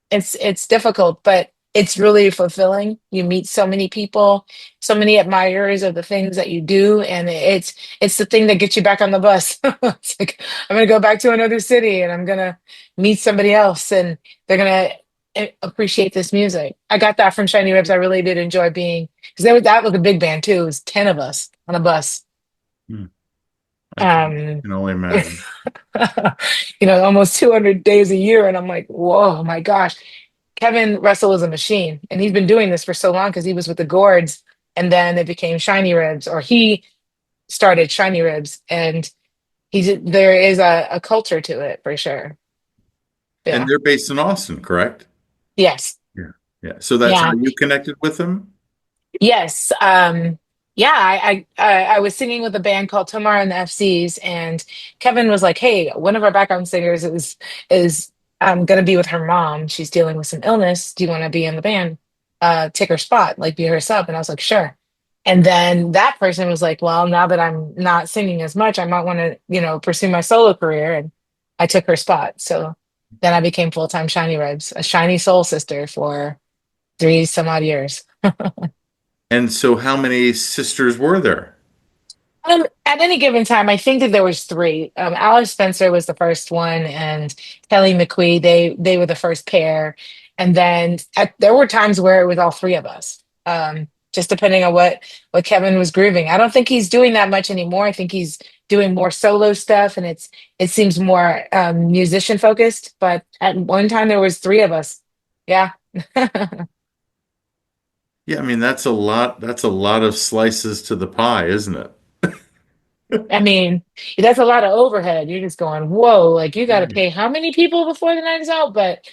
it's difficult, but it's really fulfilling. You meet so many people, so many admirers of the things that you do, and it's the thing that gets you back on the bus. It's like I'm gonna go back to another city and I'm gonna meet somebody else and they're gonna appreciate this music. I got that from Shiny Ribs. I really did enjoy being because that was a big band too. It was 10 of us on a bus. Hmm. I Um can only imagine. almost 200 days a year. And I'm like, whoa, my gosh. Kevin Russell is a machine. And he's been doing this for so long because he was with the Gourds and then it became Shiny Ribs, or he started Shiny Ribs. And there is a culture to it for sure. And Yeah. they're based in Austin, correct? Yes. Yeah. Yeah. So that's how Yeah. you connected with them? Yes. Yeah, I was singing with a band called Tomorrow and the FCs, and Kevin was like, "Hey, one of our background singers is gonna be with her mom. She's dealing with some illness. Do you want to be in the band? Take her spot, like be her sub." And I was like, "Sure." And then that person was like, "Well, now that I'm not singing as much, I might want to, pursue my solo career." And I took her spot. So then I became full-time Shiny Ribs, a shiny soul sister for 3 some odd years. And so how many sisters were there? At any given time, I think that there was three. Alice Spencer was the first one, and Kelly McQuee. They were the first pair, and then there were times where it was all three of us. Just depending on what Kevin was grooving. I don't think he's doing that much anymore. I think he's doing more solo stuff, and it seems more musician focused. But at one time, there was three of us. Yeah. Yeah, I mean that's a lot of slices to the pie, isn't it? I mean, that's a lot of overhead. You're just going, whoa, like you got to Yeah. pay how many people before the night is out? But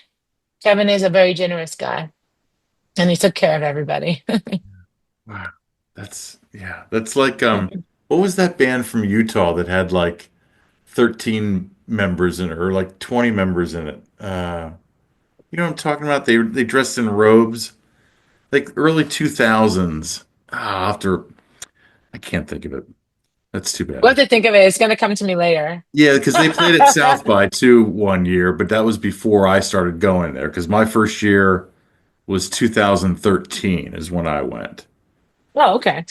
Kevin is a very generous guy and he took care of everybody. Wow. That's like what was that band from Utah that had like 13 members in it or like 20 members in it? You know what I'm talking about? They dressed in robes, like early 2000s. After I can't think of it. That's too What bad. to think of it? It's going to come to me later. Yeah, because they played at South by too one year, but that was before I started going there. Because my first year was 2013 is when I went. Oh, okay.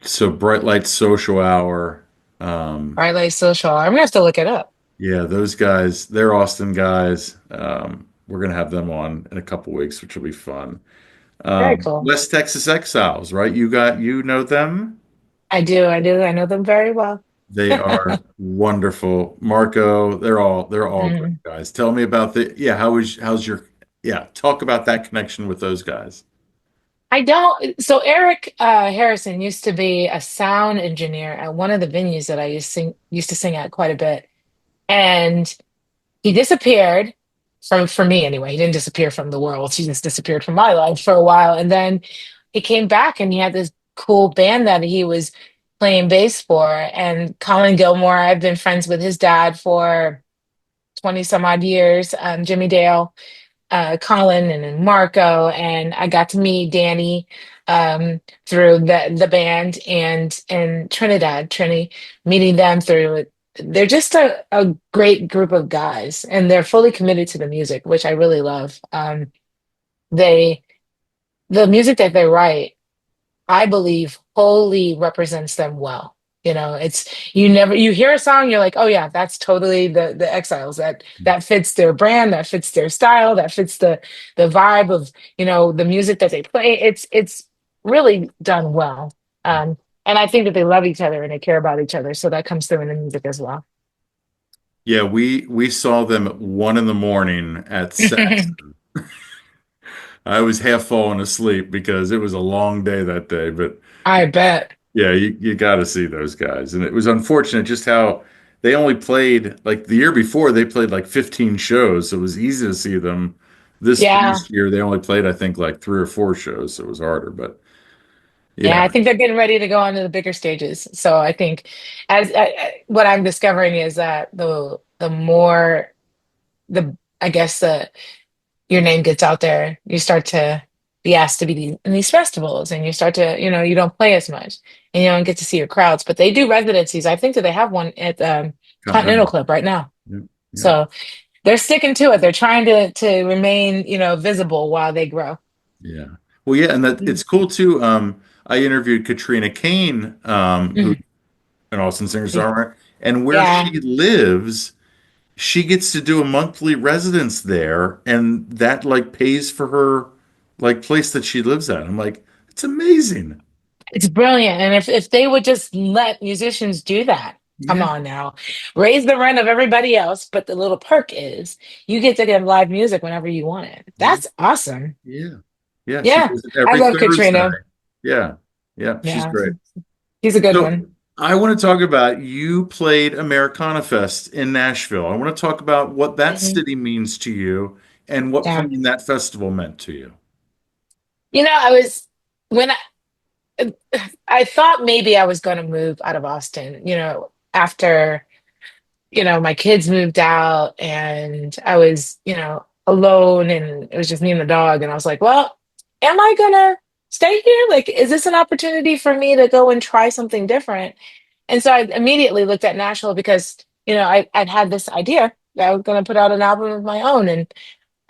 So Bright Light Social Hour. All Um, right, like social. I'm gonna have to look it up. yeah, those guys, they're Austin guys. We're gonna have them on in a couple weeks, which will be fun. Very cool. West Texas Exiles, right? You know them? I do. I do. I know them very well. They are wonderful. Marco, they're all great Mhm. guys. Tell me about how's your talk about that connection with those guys. I don't. So Eric Harrison used to be a sound engineer at one of the venues that I used to sing at quite a bit, and he disappeared for me anyway. He didn't disappear from the world. He just disappeared from my life for a while, and then he came back and he had this cool band that he was playing bass for. And Colin Gilmore, I've been friends with his dad for 20 some odd years. Jimmy Dale, Colin and then Marco, and I got to meet Danny through the band and Trinidad, Trini, meeting them through it. They're just a great group of guys, and they're fully committed to the music, which I really love. They the music that they write, I believe, wholly represents them well. It's you hear a song, you're like, oh yeah, that's totally the Exiles. That fits their brand, that fits their style, that fits the vibe of, the music that they play. It's really done well. And I think that they love each other and they care about each other. So that comes through in the music as well. Yeah, we saw them at 1 in the morning at Saxon. I was half falling asleep because it was a long day that day, but I bet. yeah, you got to see those guys. And it was unfortunate just how they only played like the year before they played like 15 shows. So it was easy to see them. This Yeah. past year they only played I think like 3 or 4 shows, so it was harder. But Yeah, yeah, I think they're getting ready to go on to the bigger stages. So I think what I'm discovering is that the more I guess your name gets out there, you start to be asked to be in these festivals, and you start to, you don't play as much, and you don't get to see your crowds. But they do residencies. I think that they have one at Continental Continental. Club right now. Yep, yep, So they're sticking to it. They're trying to remain, visible while they grow. yeah. Well, yeah, and that it's cool too. I interviewed Katrina Kane, who's Mhm. an Austin singer-songwriter, and where Yeah, she lives, she gets to do a monthly residence there, and that like pays for her like place that she lives at. I'm like, it's amazing. it's brilliant. And if they would just let musicians do that, come Yeah, on now, raise the rent of everybody else. But the little perk is you get to get live music whenever you want it. yeah, That's awesome. yeah, yeah. She Yeah, does it I every love Thursday. Katrina. Yeah, yeah, she's Yeah, great. he's a good So one. I want to talk about you played Americana Fest in Nashville. I want to talk about what that Hmm. city means to you and what Yeah. playing that festival meant to you. I was when I thought maybe I was going to move out of Austin, after, my kids moved out and I was, alone and it was just me and the dog. And I was like, well, am I gonna stay here? Like, is this an opportunity for me to go and try something different? And so I immediately looked at Nashville because, I'd had this idea that I was going to put out an album of my own. And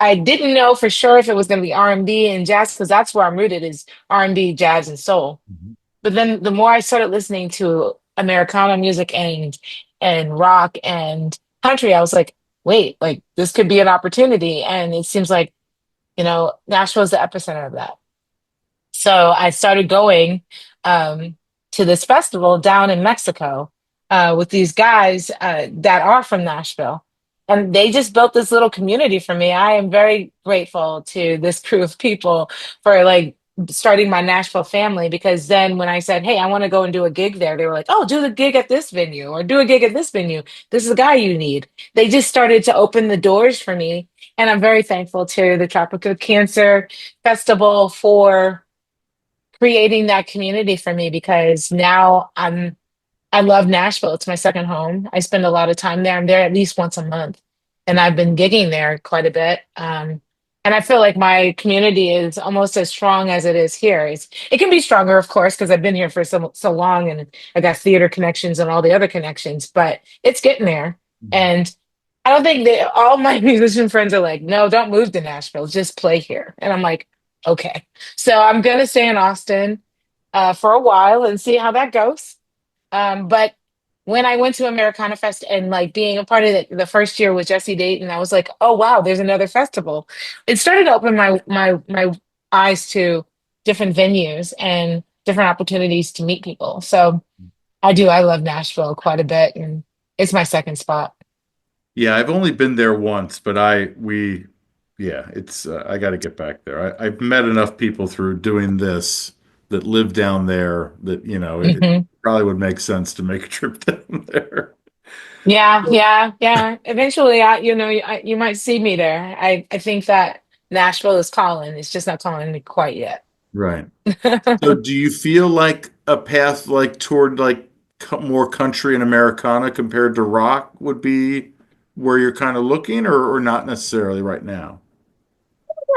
I didn't know for sure if it was going to be R&B and jazz because that's where I'm rooted is R&B, jazz, and soul. Mhm. But then the more I started listening to Americana music and rock and country, I was like, wait, like this could be an opportunity. And it seems like, Nashville is the epicenter of that. So I started going um, to this festival down in Mexico with these guys that are from Nashville. And they just built this little community for me. I am very grateful to this crew of people for like starting my Nashville family because then when I said, hey, I want to go and do a gig there, they were like, oh, do the gig at this venue or do a gig at this venue. This is the guy you need. They just started to open the doors for me. And I'm very thankful to the Tropical Cancer Festival for creating that community for me because now I love Nashville. It's my second home. I spend a lot of time there. I'm there at least once a month, and I've been gigging there quite a bit. And I feel like my community is almost as strong as it is here. It can be stronger, of course, because I've been here for so long, and I got theater connections and all the other connections. But it's getting there, and I don't think all my musician friends are like, no, don't move to Nashville, just play here. And I'm like, okay. So I'm gonna stay in Austin for a while and see how that goes. But when I went to Americana Fest and like being a part of it the first year with Jesse Dayton, I was like, oh wow, there's another festival. It started to open my eyes to different venues and different opportunities to meet people. So I love Nashville quite a bit, and it's my second spot. Yeah, I've only been there once, but I we Yeah, it's I got to get back there. I've met enough people through doing this that live down there that, it Hmm. probably would make sense to make a trip down there. Yeah, yeah, yeah. Eventually, you might see me there. I think that Nashville is calling. It's just not calling me quite yet. Right. So do you feel like a path like toward like more country and Americana compared to rock would be where you're kind of looking, or not necessarily right now?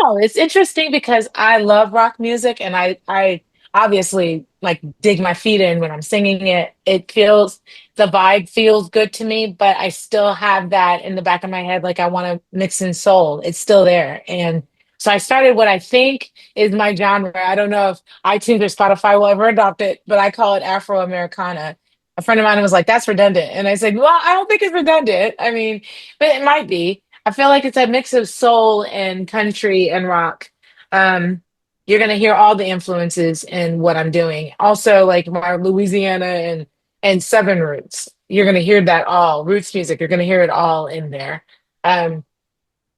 No, it's interesting because I love rock music and I obviously like dig my feet in when I'm singing it. The vibe feels good to me, but I still have that in the back of my head like I want to mix in soul. It's still there. And so I started what I think is my genre. I don't know if iTunes or Spotify will ever adopt it, but I call it Afro Americana. A friend of mine was like, "That's redundant." And I said, "Well, I don't think it's redundant. I mean, but it might be." I feel like it's a mix of soul and country and rock. Um, you're gonna hear all the influences in what I'm doing. Also, like my Louisiana and Southern roots. You're gonna hear that all roots music. You're gonna hear it all in there. Um,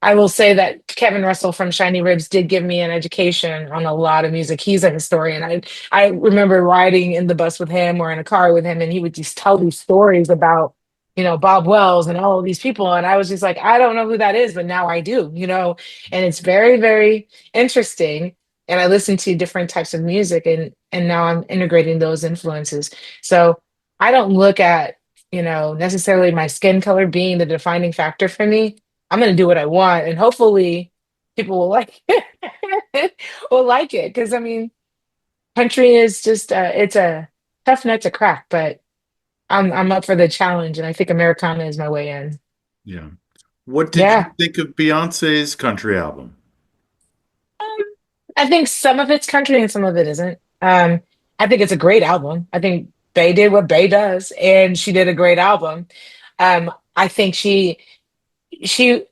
I will say that Kevin Russell from Shiny Ribs did give me an education on a lot of music. He's a historian. I remember riding in the bus with him or in a car with him, and he would just tell these stories about, Bob Wells and all of these people. And I was just like, I don't know who that is, but now I do, and it's very, very interesting. And I listen to different types of music and now I'm integrating those influences. So I don't look at, necessarily my skin color being the defining factor for me. I'm gonna do what I want, and hopefully, people will like it. Will like it because I mean, country is just it's a tough nut to crack, but I'm up for the challenge, and I think Americana is my way in. Yeah. What did you Yeah, think of Beyonce's country album? um, I think some of it's country and some of it isn't. I think it's a great album. I think Bey did what Bey does, and she did a great album. I think she she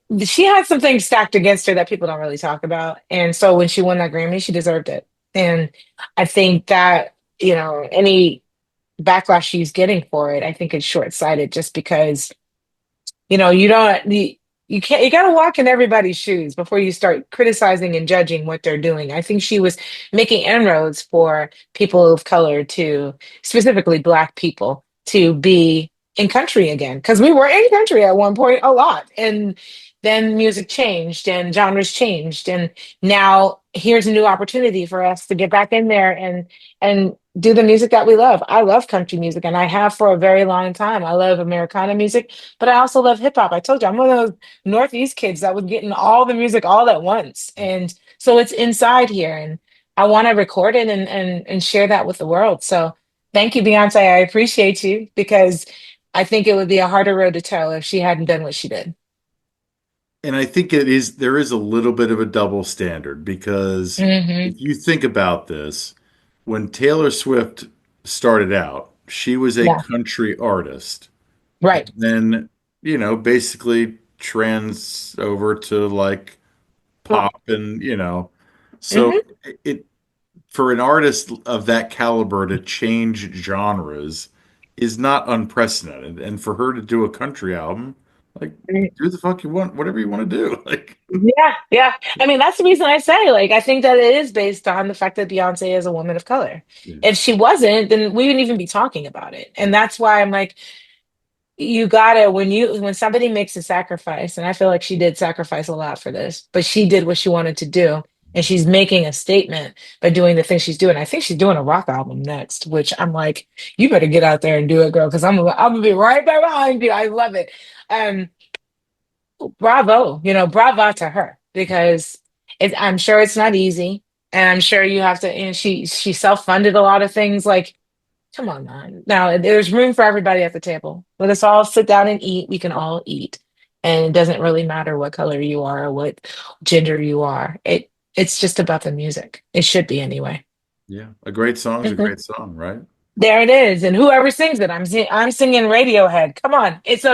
had some things stacked against her that people don't really talk about. And so when she won that Grammy, she deserved it. And I think that, any backlash she's getting for it, I think it's short-sighted just because you don't you can't you got to walk in everybody's shoes before you start criticizing and judging what they're doing. I think she was making inroads for people of color to specifically Black people to be in country again because we were in country at one point a lot, and then music changed and genres changed, and now here's a new opportunity for us to get back in there and do the music that we love. I love country music and I have for a very long time. I love Americana music, but I also love hip hop. I told you, I'm one of those Northeast kids that was getting all the music all at once. And so it's inside here. And I want to record it and share that with the world. So thank you, Beyonce. I appreciate you because I think it would be a harder road to toe if she hadn't done what she did. And I think there is a little bit of a double standard because Hmm. if you think about this, when Taylor Swift started out, she was a Yeah. country artist. And Right. then, basically trans over to like pop and, so Hmm. it for an artist of that caliber to change genres is not unprecedented. And for her to do a country album, like do the fuck you want, whatever you want to do. Like, Yeah, yeah. I mean, that's the reason I say, like, I think that it is based on the fact that Beyonce is a woman of color. yeah. If she wasn't, then we wouldn't even be talking about it. And that's why I'm like, you gotta, when somebody makes a sacrifice, and I feel like she did sacrifice a lot for this, but she did what she wanted to do. And she's making a statement by doing the things she's doing. I think she's doing a rock album next, which I'm like, you better get out there and do it, girl, because I'm gonna be right there behind you. I love it. Um, bravo, bravo to her because I'm sure it's not easy, and I'm sure you have to. And she self-funded a lot of things. Like, come on, man. Now there's room for everybody at the table. Let us all sit down and eat. We can all eat, and it doesn't really matter what color you are or what gender you are. It's just about the music. It should be anyway. Yeah. A great song is a Mhm. great song, right? There it is. And whoever sings it, I'm singing Radiohead. Come on. It's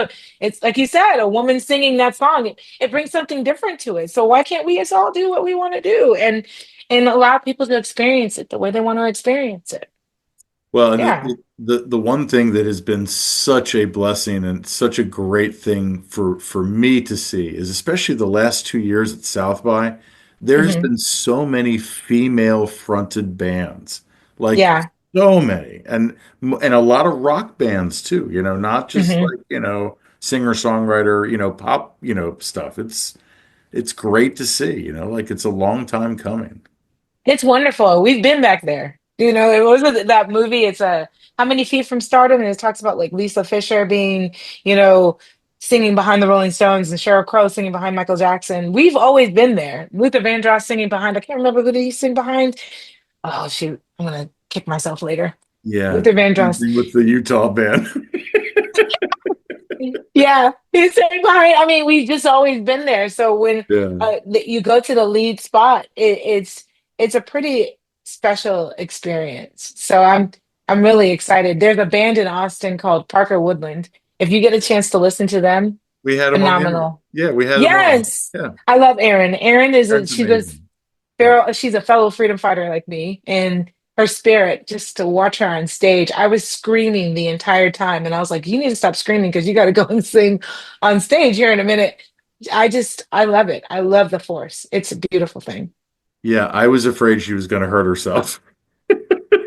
like you said, a woman singing that song. It brings something different to it. So why can't we just all do what we want to do and allow people to experience it the way they want to experience it? Well, and Yeah. the one thing that has been such a blessing and such a great thing for me to see is especially the last 2 years at South by, there's Hmm. been so many female fronted bands, like Yeah. so many, and a lot of rock bands too, not just Hmm. like, singer-songwriter, pop, stuff. It's great to see, like it's a long time coming. It's wonderful. We've been back there. It wasn't that movie. It's How Many Feet from Stardom, and it talks about like Lisa Fisher being, you know, singing behind the Rolling Stones and Sheryl Crow singing behind Michael Jackson. We've always been there. Luther Vandross singing behind. I can't remember who did he sing behind. Oh shoot, I'm gonna kick myself later. Yeah, Luther Vandross. something with the Utah band. Yeah, he's saying behind. I mean, we've just always been there. So when Yeah. you go to the lead spot, it's a pretty special experience. So I'm really excited. There's a band in Austin called Parker Woodland. If you get a chance to listen to them, We had him on the interview. phenomenal. Yeah, we had him on. Yes, Yeah, I love Erin. Erin is that's amazing. Yeah. she's a fellow freedom fighter like me, and her spirit, just to watch her on stage, I was screaming the entire time. And I was like, you need to stop screaming because you got to go and sing on stage here in a minute. I love it. I love the force. It's a beautiful thing. Yeah, I was afraid she was going to hurt herself.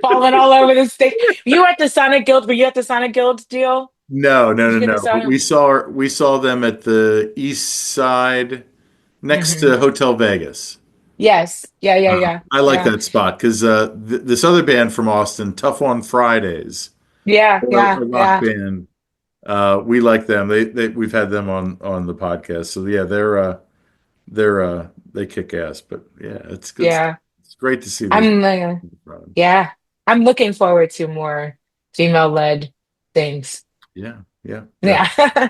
Falling all over the stage. You at the Sonic Guild? Were you at the Sonic Guild deal? No, no, Did no, you get to no. But Sonic? we saw them at the East Side next Hmm. to Hotel Vegas. Yes. Yeah, yeah, yeah. I like Yeah. that spot because this other band from Austin, Tough on Fridays, Yeah, or yeah, a rock yeah, band, we like them. We've had them on the podcast. So yeah, they kick ass. But yeah, it's good stuff. yeah. It's great to see those. I'm yeah. I'm looking forward to more female-led things. Yeah, yeah, definitely. Yeah.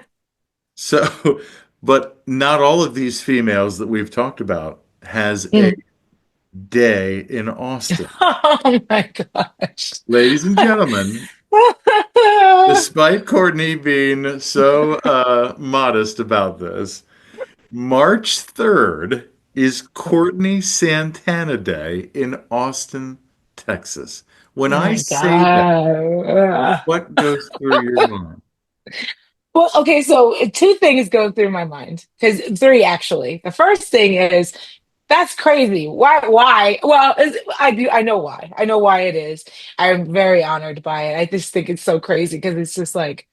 So, but not all of these females that we've talked about has a Mm. day in Austin. Oh my gosh. Ladies and gentlemen, despite Courtney being so modest about this, March 3rd is Courtney Santana Day in Austin, Texas. When Oh I my say that, God. what goes through your mind? Well, okay, so two things go through my mind. Because three actually. The first thing is that's crazy. Why? Well, I know why. I know why it is. I'm very honored by it. I just think it's so crazy because it's just like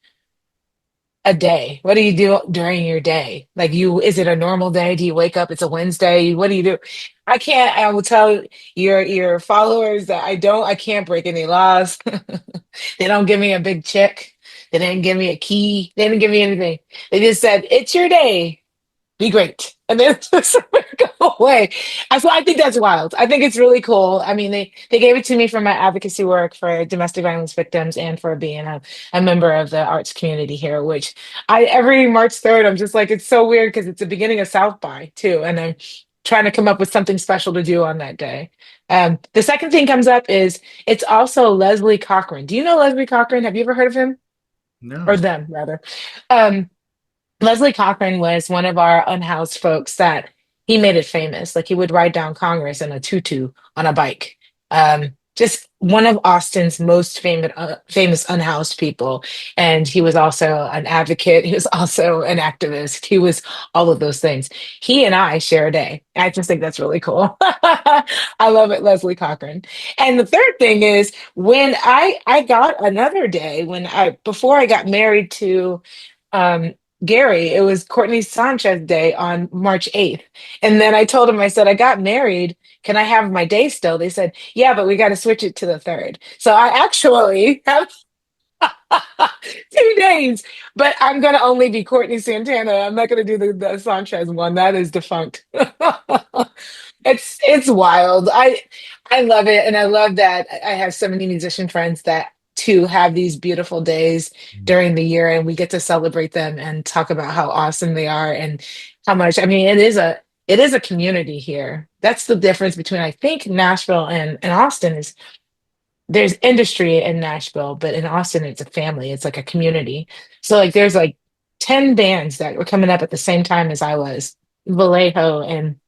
a day. What do you do during your day? Like is it a normal day? Do you wake up? It's a Wednesday. What do you do? I will tell your followers that I can't break any laws. They don't give me a big check. They didn't give me a key. They didn't give me anything. They just said, it's your day, be great. And then just go away. So I think that's wild. I think it's really cool. I mean, they gave it to me for my advocacy work for domestic violence victims and for being a member of the arts community here, which every March 3rd, I'm just like, it's so weird because it's the beginning of South by too. And I'm trying to come up with something special to do on that day. The second thing comes up is it's also Leslie Cochran. Do you know Leslie Cochran? Have you ever heard of him or No. them rather? Um, Leslie Cochran was one of our unhoused folks that he made it famous. Like he would ride down Congress in a tutu on a bike. Just one of Austin's most famous unhoused people. And he was also an advocate. He was also an activist. He was all of those things. He and I share a day. I just think that's really cool. I love it, Leslie Cochran. And the third thing is when I got another day before I got married to um, Gary, it was Courtney Sanchez Day on March 8th. And then I told him, I said, I got married. Can I have my day still? They said, yeah, but we got to switch it to the third. So I actually have 2 days, but I'm going to only be Courtney Santana. I'm not going to do the Sanchez one. That is defunct. It's wild. I love it, and I love that I have so many musician friends that too have these beautiful days during the year, and we get to celebrate them and talk about how awesome they are and how much. I mean, it is a community here. That's the difference between I think Nashville and Austin is there's industry in Nashville, but in Austin it's a family. It's like a community. So like there's like 10 bands that were coming up at the same time as I was. Vallejo and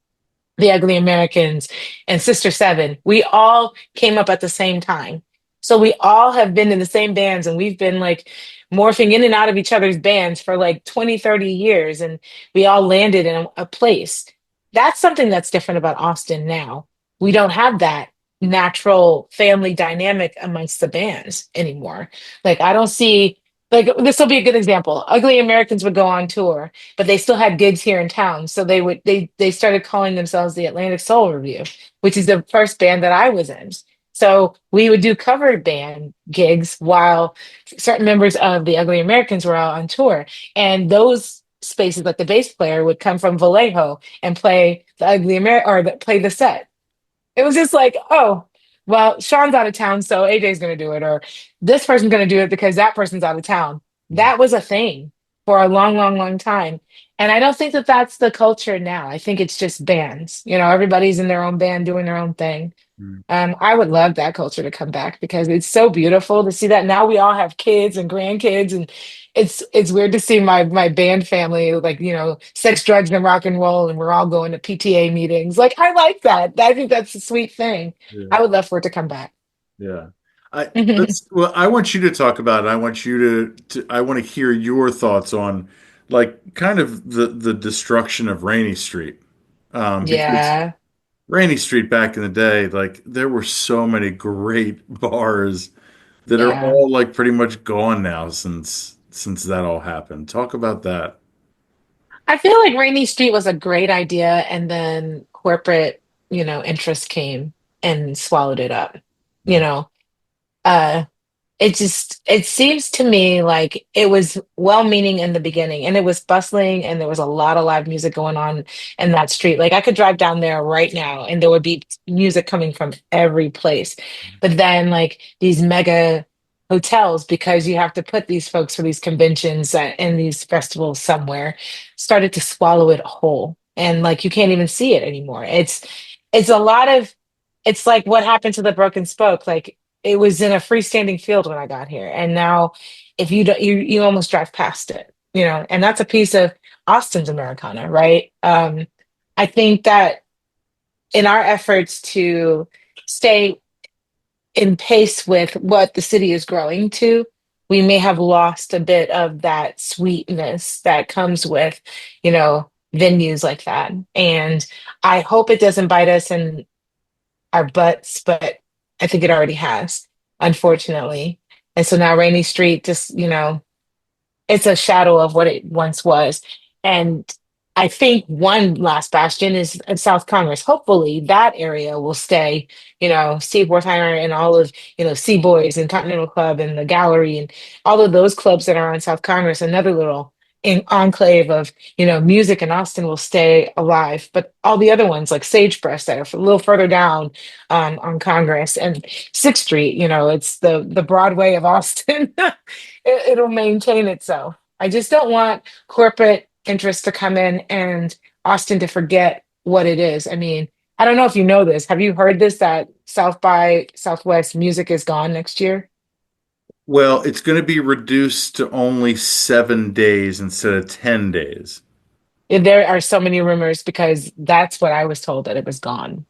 the Ugly Americans, and Sister Seven. We all came up at the same time. So we all have been in the same bands and we've been like morphing in and out of each other's bands for like 20, 30 years. And we all landed in a place. That's something that's different about Austin now. We don't have that natural family dynamic amongst the bands anymore. Like, I don't see, like, this will be a good example. Ugly Americans would go on tour, but they still had gigs here in town. So they started calling themselves the Atlantic Soul Review, which is the first band that I was in. So we would do cover band gigs while certain members of the Ugly Americans were out on tour. And those spaces, like the bass player, would come from Vallejo and play the Ugly American or play the set. It was just like, oh, well, Sean's out of town, so AJ's going to do it, or this person's going to do it because that person's out of town. That was a thing for a long, long, long time. And I don't think that that's the culture now. I think it's just bands. Everybody's in their own band doing their own thing. Mm. I would love that culture to come back because it's so beautiful to see that now we all have kids and grandkids, and it's weird to see my band family like sex, drugs, and rock and roll, and we're all going to PTA meetings. Like I like that. I think that's a sweet thing. Yeah. I would love for it to come back. Yeah. I want you to talk about it. I want you I want to hear your thoughts on like kind of the destruction of Rainy Street. Because Yeah, Rainy Street back in the day, like there were so many great bars that are yeah. all like pretty much gone now since that all happened. Talk about that. I feel like Rainy Street was a great idea, and then corporate, interest came and swallowed it up. You know, uh, it seems to me like it was well-meaning in the beginning and it was bustling and there was a lot of live music going on in that street. Like I could drive down there right now and there would be music coming from every place. But then like these mega hotels, because you have to put these folks for these conventions and these festivals somewhere, started to swallow it whole. And like you can't even see it anymore. It's a lot of it's like what happened to the Broken Spoke. Like it was in a freestanding field when I got here. And now if you don't you almost drive past it, and that's a piece of Austin's Americana, right? I think that in our efforts to stay in pace with what the city is growing to, we may have lost a bit of that sweetness that comes with, venues like that. And I hope it doesn't bite us in our butts, but I think it already has, unfortunately. And so now Rainy Street just, it's a shadow of what it once was. And I think one last bastion is in South Congress. Hopefully that area will stay, Steve Wertheimer and all of, Sea Boys and Continental Club and the Gallery and all of those clubs that are on South Congress, another little enclave of, music in Austin will stay alive. But all the other ones like Sagebrush that are a little further down on Congress and Sixth Street, it's the Broadway of Austin. It'll maintain itself. I just don't want corporate interests to come in and Austin to forget what it is. I mean, I don't know if you know this. Have you heard this that South by Southwest music is gone next year? Well, it's going to be reduced to only 7 days instead of 10 days. There are so many rumors because that's what I was told that it was gone.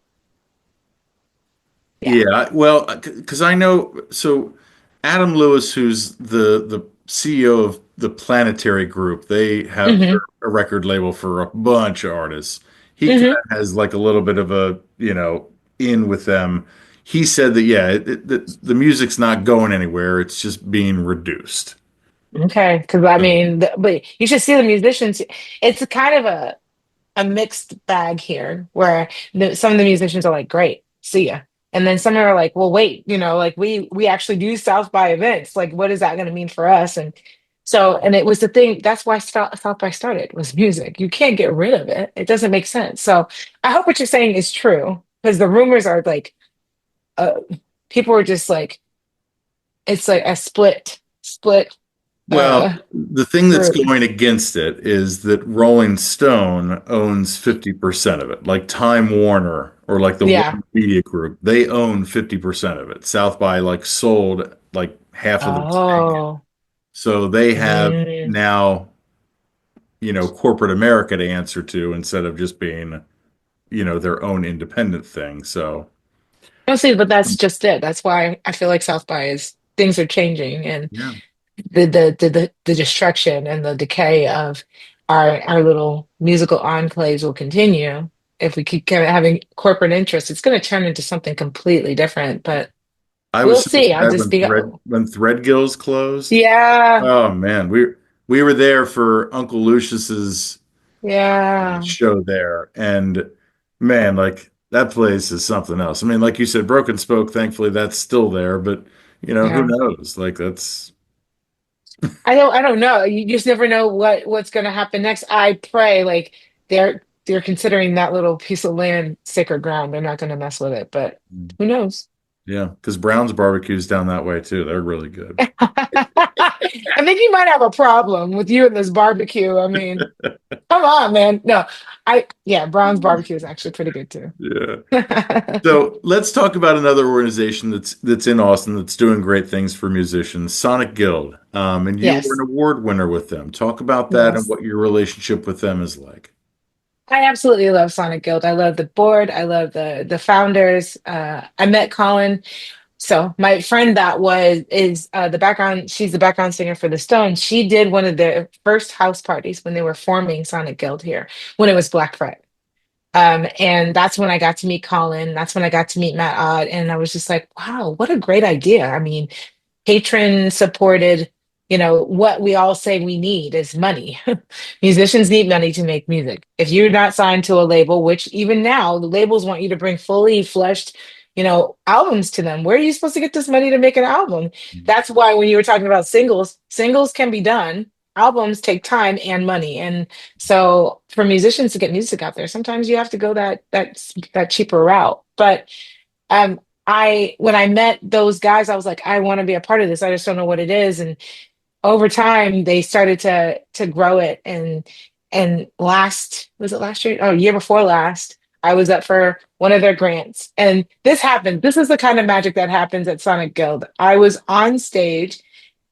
Yeah. Yeah, well, because I know, so Adam Lewis, who's the CEO of the Planetary Group, they have Hmm. a record label for a bunch of artists. He kind Hmm. of has like a little bit of a, in with them. He said that, yeah, the music's not going anywhere. It's just being reduced. Okay. Because I So, mean, but you should see the musicians. It's a kind of a mixed bag here where some of the musicians are like, great, see ya. And then some are like, well, wait, like we actually do South by events. Like, what is that going to mean for us? And so, and it was the thing, that's why South by started was music. You can't get rid of it. It doesn't make sense. So I hope what you're saying is true because the rumors are like, uh, people are just like, it's like a split, well, uh, the thing that's group. going against it is that Rolling Stone owns 50% of it, like Time Warner or like the Yeah. Warner Media Group. They own 50% of it. South by like sold like half of the stake. Oh. So they have Mm. now, corporate America to answer to instead of just being, their own independent thing. So, Honestly, but that's just it. That's why I feel like South by is things are changing, and Yeah. the destruction and the decay of our little musical enclaves will continue if we keep kind of having corporate interests. It's going to turn into something completely different, but I was we'll so see. I'll sad just when be, Threadgill's closed. yeah, Oh man, we were there for Uncle Lucius's yeah, show there, and man, like that place is something else. I mean, like you said, Broken Spoke, thankfully that's still there, but who yeah. knows? Like that's I don't know. You just never know what's going to happen next. I pray like they're considering that little piece of land sacred ground. They're not going to mess with it, but who knows? yeah, because Brown's barbecue's down that way too. They're really good. I think you might have a problem with you and this barbecue. I mean, come on, man. No, yeah, Brown's barbecue is actually pretty good too. Yeah. So let's talk about another organization that's in Austin that's doing great things for musicians, Sonic Guild. And you were an Yes, award winner with them. Talk about that and yes. what your relationship with them is like. I absolutely love Sonic Guild. I love the board. I love the founders. I met Colin. So my friend that was is the background. She's the background singer for the Stones. She did one of their first house parties when they were forming Sonic Guild here, when it was Black Friday. And that's when I got to meet Colin. That's when I got to meet Matt Odd, and I was just like, wow, what a great idea. I mean, patron supported, what we all say we need is money. Musicians need money to make music. If you're not signed to a label, which even now the labels want you to bring fully fleshed, albums to them, where are you supposed to get this money to make an album? That's why when you were talking about singles can be done. Albums take time and money. And so for musicians to get music out there, sometimes you have to go that cheaper route. But um when I met those guys, I was like, I want to be a part of this. I just don't know what it is. And over time they started to grow it, and last was it last year? Oh, year before last, I was up for one of their grants. And this happened. This is the kind of magic that happens at Sonic Guild. I was on stage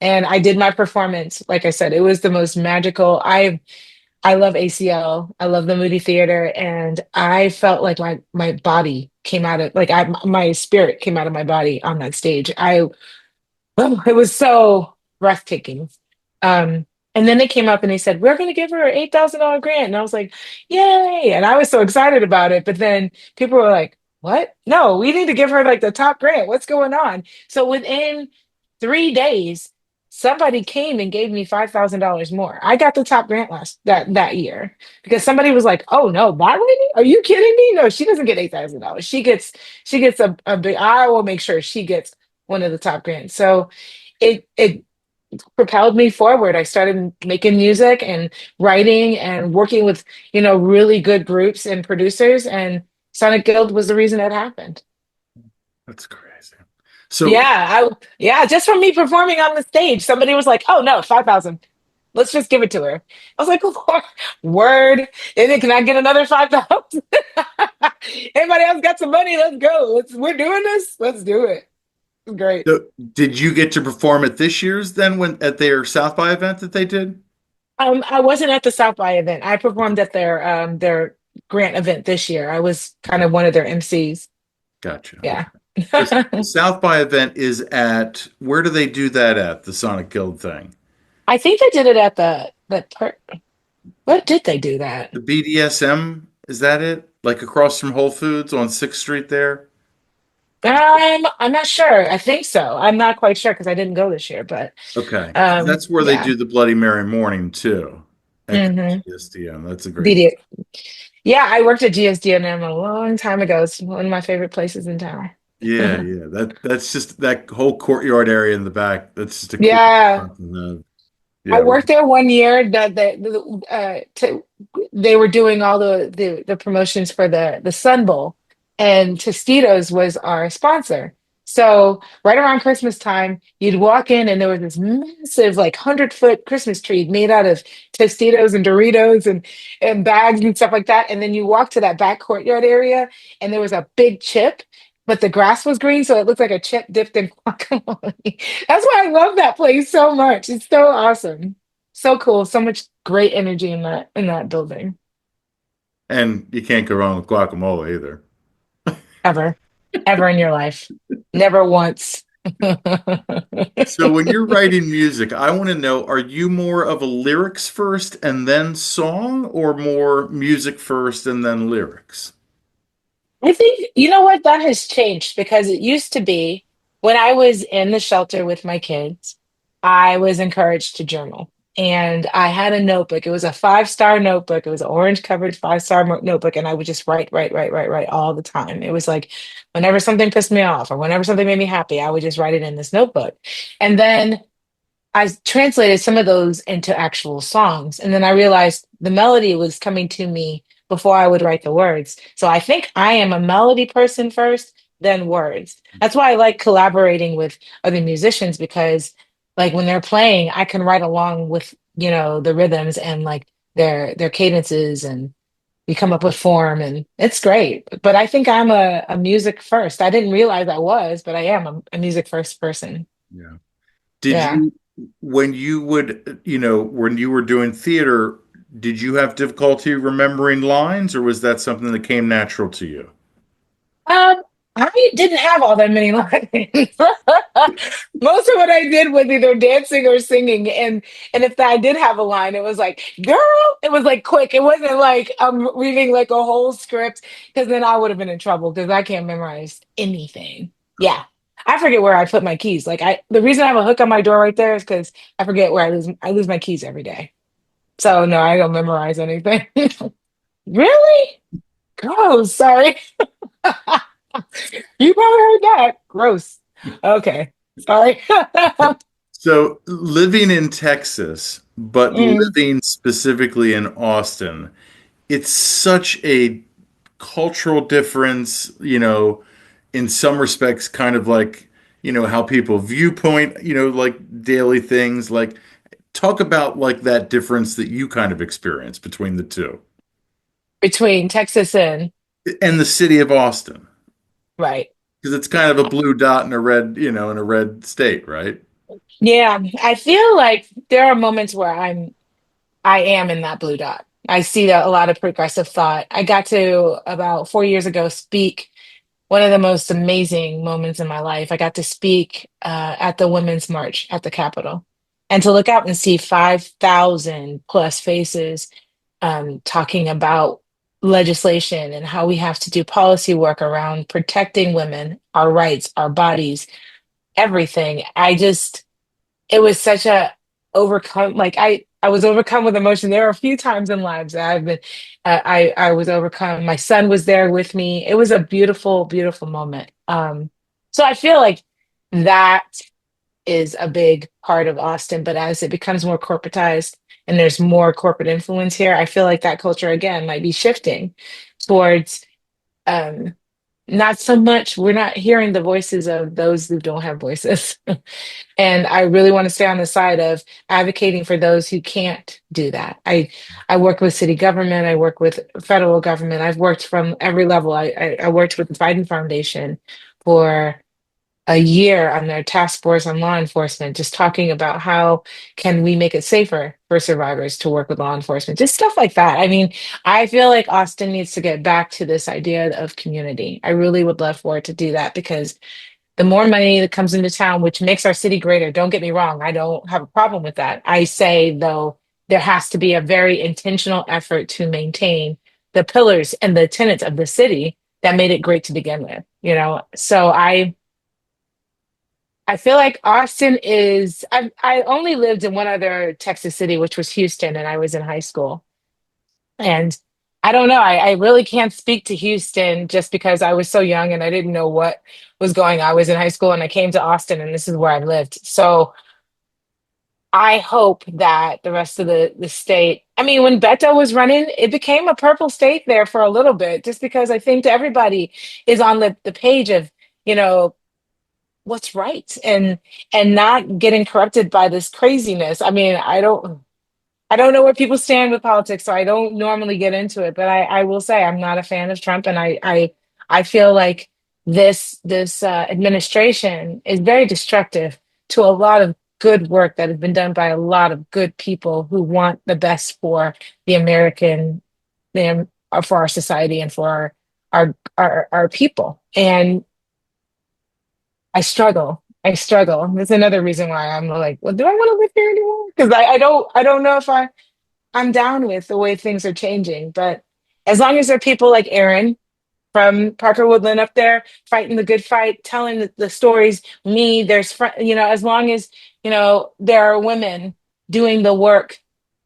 and I did my performance. Like I said, it was the most magical. I love ACL. I love the Moody Theater, and I felt like my body came out of like my spirit came out of my body on that stage. It was so breathtaking. Um, and then they came up and they said, "We're going to give her an $8,000 grant," and I was like, "Yay!" And I was so excited about it. But then people were like, "What? No, we need to give her like the top grant. What's going on?" So within 3 days, somebody came and gave me $5,000 more. I got the top grant that year because somebody was like, "Oh no, that lady? Are you kidding me? No, she doesn't get $8,000. She gets a big. I will make sure she gets one of the top grants." So it propelled me forward. I started making music and writing and working with, really good groups and producers, and Sonic Guild was the reason it happened. That's crazy. So Yeah, just from me performing on the stage, somebody was like, "Oh no, 5,000. Let's just give it to her." I was like, "Word." And then can I get another 5,000? Anybody else got some money? Let's go. We're doing this. Let's do it. It's great. So, did you get to perform at this year's then when at their South by event that they did? I wasn't at the South by event. I performed at their grant event this year. I was kind of one of their MCs. Gotcha. Okay. Yeah. The South by event is at where do they do that at? The Sonic Guild thing. I think they did it at what did they do that? The BDSM, is that it? Like across from Whole Foods on 6th Street there? I'm not sure. I think so. I'm not quite sure because I didn't go this year, but Okay. That's where they yeah. do the Bloody Mary morning too. At the Hmm. GSDM. That's a great. BD. Yeah, I worked at GSD&M a long time ago. It's one of my favorite places in town. Yeah, yeah. That's just that whole courtyard area in the back. That's just a cool Yeah. spot to have. I Yeah. worked there one year that they were doing all the promotions for the Sun Bowl, and Tostitos was our sponsor. So right around Christmas time, you'd walk in and there was this massive, like 100-foot Christmas tree made out of Tostitos and Doritos and bags and stuff like that. And then you walk to that back courtyard area, and there was a big chip, but the grass was green, so it looked like a chip dipped in guacamole. That's why I love that place so much. It's so awesome. So cool. So much great energy in that building. And you can't go wrong with guacamole either. Ever. ever in your life. Never once. So when you're writing music, I want to know, are you more of a lyrics first and then song, or more music first and then lyrics? I think, you know what, that has changed because it used to be when I was in the shelter with my kids, I was encouraged to journal. And I had a notebook. It was a 5-star notebook. It was an orange covered 5-star notebook. And I would just write, write, write, write, write all the time. It was like whenever something pissed me off or whenever something made me happy, I would just write it in this notebook. And then I translated some of those into actual songs. And then I realized the melody was coming to me before I would write the words. So I think I am a melody person first, then words. That's why I like collaborating with other musicians because like when they're playing, I can write along with, the rhythms and like their cadences and we come up with form and it's great. But I think I'm a music first. I didn't realize I was, but I am a music first person. Yeah. Did Yeah. you, when you would, when you were doing theater, did you have difficulty remembering lines, or was that something that came natural to you? Um, I didn't have all that many lines. Most of what I did was either dancing or singing, and if I did have a line, it was like "girl." It was like quick. It wasn't like I'm reading like a whole script because then I would have been in trouble because I can't memorize anything. Yeah, I forget where I put my keys. Like the reason I have a hook on my door right there is because I forget where I lose my keys every day. So no, I don't memorize anything. Really? Gross. Sorry. You probably heard that. Gross. Okay. Sorry. So living in Texas, but Mm. living specifically in Austin, it's such a cultural difference, in some respects, kind of like, how people viewpoint, like daily things. Like, talk about like that difference that you kind of experience between the two Between Texas and and the city of Austin, right. because it's kind of a blue dot in a red, in a red state, right? Yeah, I feel like there are moments where I am in that blue dot. I see that a lot of progressive thought. I got to about 4 years ago speak one of the most amazing moments in my life. I got to speak at the Women's March at the Capitol, and to look out and see 5,000 plus faces talking about legislation and how we have to do policy work around protecting women, our rights, our bodies, everything. It was such a overcome, like I was overcome with emotion. There are a few times in lives that I was overcome. My son was there with me. It was a beautiful, beautiful moment. So I feel like that is a big part of Austin, but as it becomes more corporatized and there's more corporate influence here, I feel like that culture again might be shifting towards um, not so much, we're not hearing the voices of those who don't have voices. And I really want to stay on the side of advocating for those who can't do that. I work with city government, I work with federal government, I've worked from every level. I worked with the Biden Foundation for a year on their task force on law enforcement, just talking about how can we make it safer for survivors to work with law enforcement, just stuff like that. I mean, I feel like Austin needs to get back to this idea of community. I really would love for it to do that because the more money that comes into town, which makes our city greater, don't get me wrong, I don't have a problem with that. I say, though, there has to be a very intentional effort to maintain the pillars and the tenets of the city that made it great to begin with, So I feel like Austin is, I only lived in one other Texas city, which was Houston, and I was in high school. And I don't know, I really can't speak to Houston just because I was so young and I didn't know what was going on. I was in high school and I came to Austin and this is where I've lived. So I hope that the rest of the state, I mean, when Beto was running, it became a purple state there for a little bit, just because I think everybody is on the page of, you know, what's right and not getting corrupted by this craziness. I mean, I don't know where people stand with politics, so I don't normally get into it. But I will say I'm not a fan of Trump, and I feel like this administration is very destructive to a lot of good work that has been done by a lot of good people who want the best for the American, for our society and for our people. And I struggle. I struggle. That's another reason why I'm like, well, do I want to live here anymore? Because I don't know if I'm down with the way things are changing. But as long as there are people like Aaron from Parker Woodland up there fighting the good fight, telling the stories, me, as long as, there are women doing the work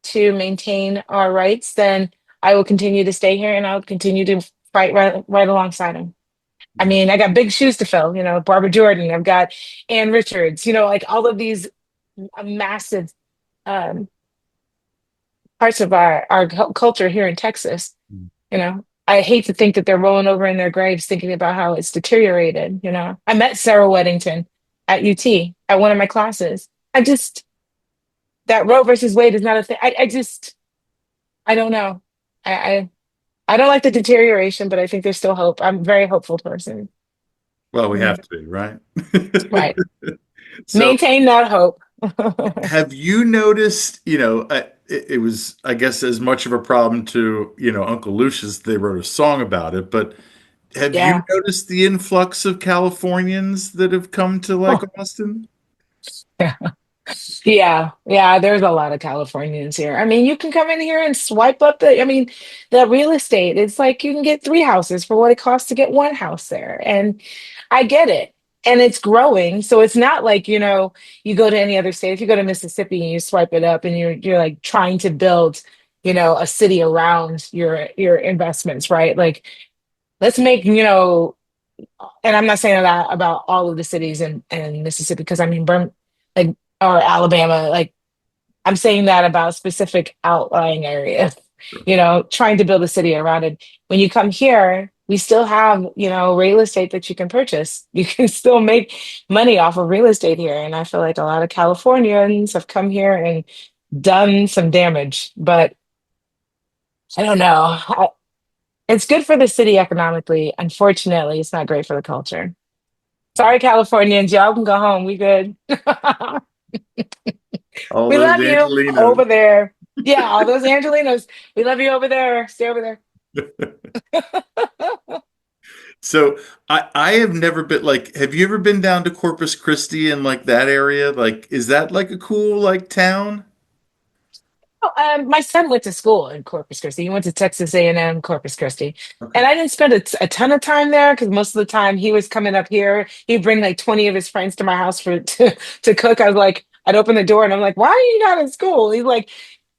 to maintain our rights, then I will continue to stay here and I'll continue to fight right alongside them. I Yeah. mean, I got big shoes to fill, Barbara Jordan, I've got Ann Richards, like all of these massive um, parts of our culture here in Texas. I hate to think that they're rolling over in their graves thinking about how it's deteriorated. I met Sarah Weddington at UT at one of my classes. That Roe versus Wade is not a thing. I don't know. I, I, I don't like the deterioration, but I think there's still hope. I'm a very hopeful person. Well, we Mm, have to be, right? right. So, Maintain that hope. have you noticed, it was, I guess, as much of a problem to, Uncle Lucius, they wrote a song about it, but have you Yeah. noticed the influx of Californians that have come to like Austin? Yeah. Yeah, yeah, there's a lot of Californians here. I mean, you can come in here and swipe up the real estate. It's like you can get three houses for what it costs to get one house there. And I get it. And it's growing. So it's not like, you go to any other state. If you go to Mississippi and you swipe it up and you're like trying to build, a city around your investments, right? Like let's make, and I'm not saying that about all of the cities in Mississippi, because I mean, like, or Alabama, like, I'm saying that about specific outlying areas, trying to build a city around it. When you come here, we still have, real estate that you can purchase. You can still make money off of real estate here. And I feel like a lot of Californians have come here and done some damage, but I don't know. It's good for the city economically. Unfortunately, it's not great for the culture. Sorry, Californians, y'all can go home. We good. All We those love you Angelinos. over there. Yeah, all those Angelinos. We love you over there. Stay over there. So I have never been like, have you ever been down to Corpus Christi and like that area? Like, is that like a cool like town? Oh, my son went to school in Corpus Christi. He went to Texas A&M Corpus Christi, Okay. and I didn't spend a ton of time there because most of the time he was coming up here. He'd bring like 20 of his friends to my house to cook. I was like, I'd open the door and I'm like, "Why are you not in school?" He's like,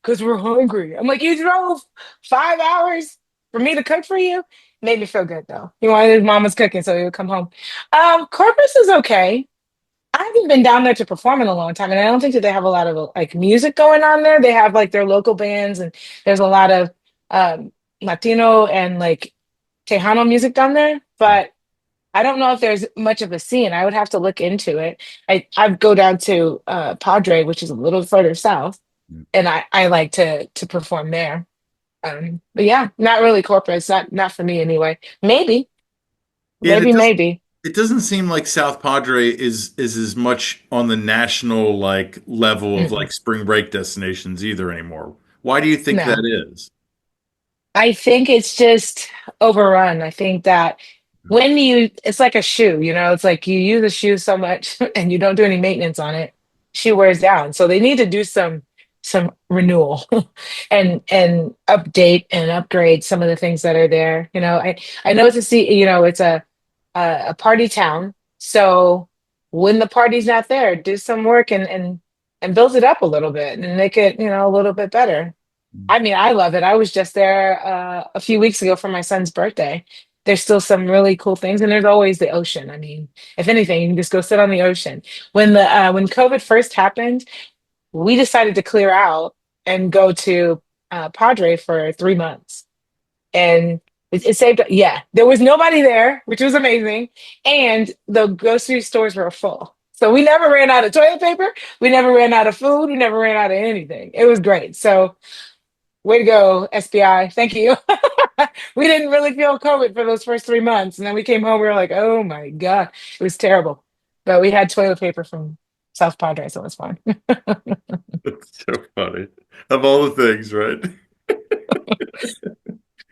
"Because we're hungry." I'm like, "You drove 5 hours for me to cook for you?" Made me feel good though. He wanted his mama's cooking, so he would come home. Corpus is okay. I haven't been down there to perform in a long time, and I don't think that they have a lot of like music going on there. They have like their local bands, and there's a lot of um, Latino and like Tejano music down there. But I don't know if there's much of a scene. I would have to look into it. I go down to Padre, which is a little further south, and I like to perform there. But yeah, not really corporate. It's not for me anyway. Maybe, Yeah, and maybe, maybe. it doesn't seem like South Padre is as much on the national like level of Mm-mm. like spring break destinations either anymore. Why do you think that No. is? I think it's just overrun. I think that it's like a shoe, it's like you use a shoe so much and you don't do any maintenance on it, shoe wears down. So they need to do some renewal and update and upgrade some of the things that are there. I know it's a party town. So when the party's not there, do some work and build it up a little bit and make it, a little bit better. I mean, I love it. I was just there a few weeks ago for my son's birthday. There's still some really cool things, and there's always the ocean. I mean, if anything, you can just go sit on the ocean. When COVID first happened, we decided to clear out and go to Padre for 3 months, and it saved. Yeah, there was nobody there, which was amazing, and the grocery stores were full. So we never ran out of toilet paper. We never ran out of food. We never ran out of anything. It was great. So way to go, SBI. Thank you. We didn't really feel COVID for those first 3 months. And then we came home, we were like, oh my God, it was terrible. But we had toilet paper from South Padre, so it was fine. That's so funny. Of all the things, right?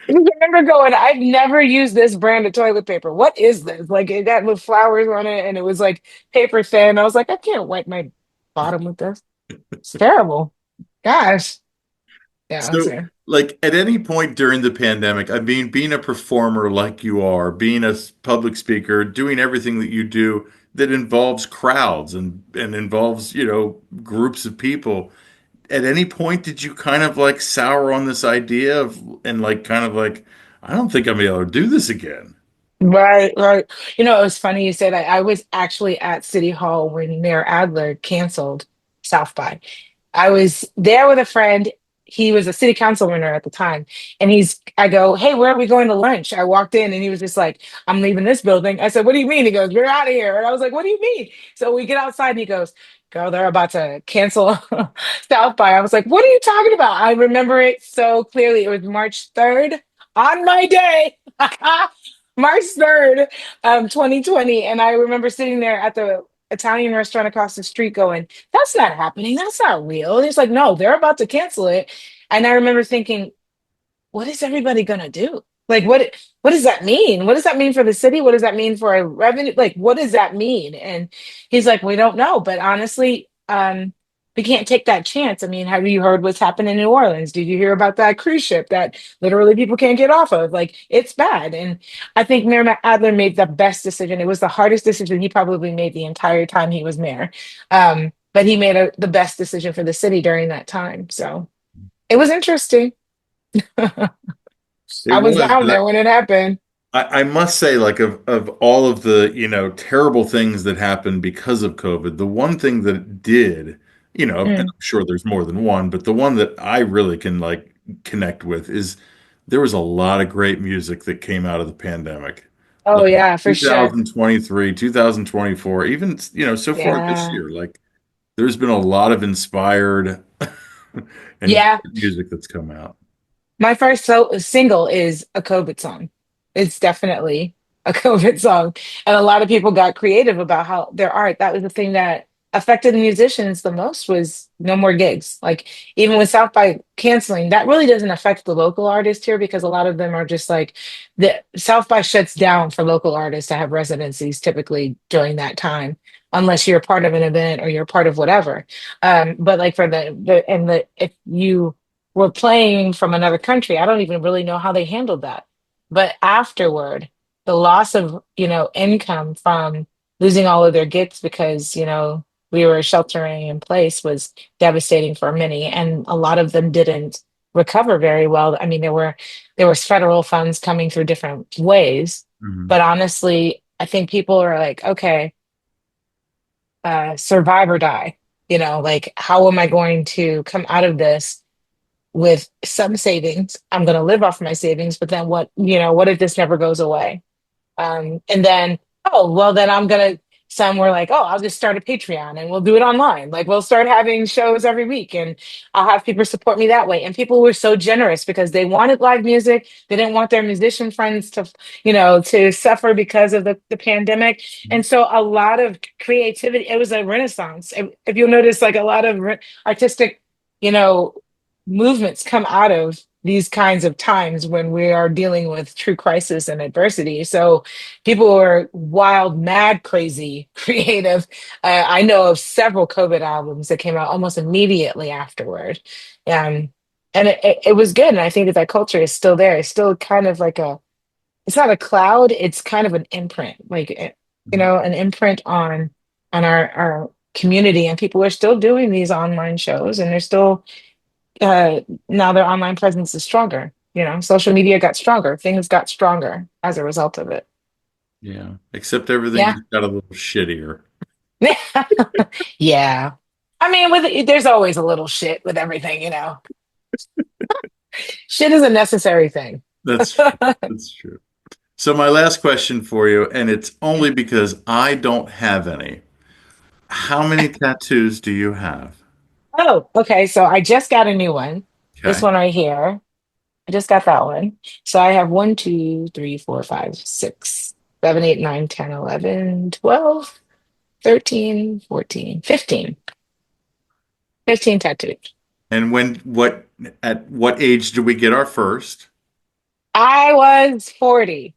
I remember going, I've never used this brand of toilet paper. What is this? Like it got with flowers on it and it was like paper thin. I was like, I can't wipe my bottom with this. It's terrible. Gosh. Yeah, So, so like at any point during the pandemic, I mean, being a performer like you are, being a public speaker, doing everything that you do that involves crowds and involves, groups of people. At any point, did you kind of like sour on this idea of and like kind of like, I don't think I'm gonna be able to do this again. right, right. It was funny you said I was actually at City Hall when Mayor Adler canceled South by. I was there with a friend. He was a city councilman at the time. I go, hey, where are we going to lunch? I walked in and he was just like, I'm leaving this building. I said, what do you mean? He goes, you're out of here. And I was like, what do you mean? So we get outside and he goes, girl, they're about to cancel South by. I was like, what are you talking about? I remember it so clearly. It was March 3rd on my day. March 3rd, 2020. And I remember sitting there at the Italian restaurant across the street going, that's not happening. That's not real. And it's like, no, they're about to cancel it. And I remember thinking, what is everybody gonna do? Like, what does that mean? What does that mean for the city? What does that mean for our revenue? Like, what does that mean? And he's like, we don't know. But honestly, we can't take that chance. I mean, have you heard what's happened in New Orleans? Did you hear about that cruise ship that literally people can't get off of? Like, it's bad. And I think Mayor Adler made the best decision. It was the hardest decision he probably made the entire time he was mayor. But he made the best decision for the city during that time. So it was interesting. It I was was, down there but when it happened. I must say, like of all of the, terrible things that happened because of COVID, the one thing that it did, and Mm. I'm sure there's more than one, but the one that I really can like connect with is there was a lot of great music that came out of the pandemic. Oh Like yeah, for sure. 2023, 2024, even, so far this Yeah. year, like there's been a lot of inspired and Yeah. great music that's come out. My first single is a COVID song. It's definitely a COVID song. And a lot of people got creative about how their art, that was the thing that affected the musicians the most was no more gigs. Like even with South by canceling, that really doesn't affect the local artists here because a lot of them are just like the South by shuts down for local artists to have residencies typically during that time, unless you're part of an event or you're part of whatever. But like for the if you were playing from another country. I don't even really know how they handled that. But afterward, the loss of, income from losing all of their gigs because, we were sheltering in place was devastating for many. And a lot of them didn't recover very well. I mean, there was federal funds coming through different ways. Mhm. But honestly, I think people are like, okay, survive or die. Like, how am I going to come out of this with some savings? I'm going to live off my savings, but then what if this never goes away? And then, oh, well, then some were like, oh, I'll just start a Patreon and we'll do it online. Like we'll start having shows every week and I'll have people support me that way. And people were so generous because they wanted live music. They didn't want their musician friends to suffer because of the pandemic. And so a lot of creativity, it was a renaissance. If you'll notice, like a lot of artistic, you know, movements come out of these kinds of times when we are dealing with true crisis and adversity. So people are wild, mad, crazy, creative. I know of several COVID albums that came out almost immediately afterward. Um, and it was good. And I think that culture is still there. It's still kind of like it's not a cloud, it's kind of an imprint, like, an imprint on our community. And people are still doing these online shows and they're still now their online presence is stronger. Social media got stronger. Things got stronger as a result of it. Yeah, except everything Yeah. just got a little shittier. Yeah. I mean, there's always a little shit with everything. Shit is a necessary thing. That's true. That's true. So my last question for you, and it's only because I don't have any. How many tattoos do you have? Oh, okay. So I just got a new one. This Okay. one right here. I just got that one. So I have 1, 2, 3, 4, 5, 6, 7, 8, 9, 10, 11, 12, 13, 14, 15. 15 tattoos. And at what age do we get our first? I was 40.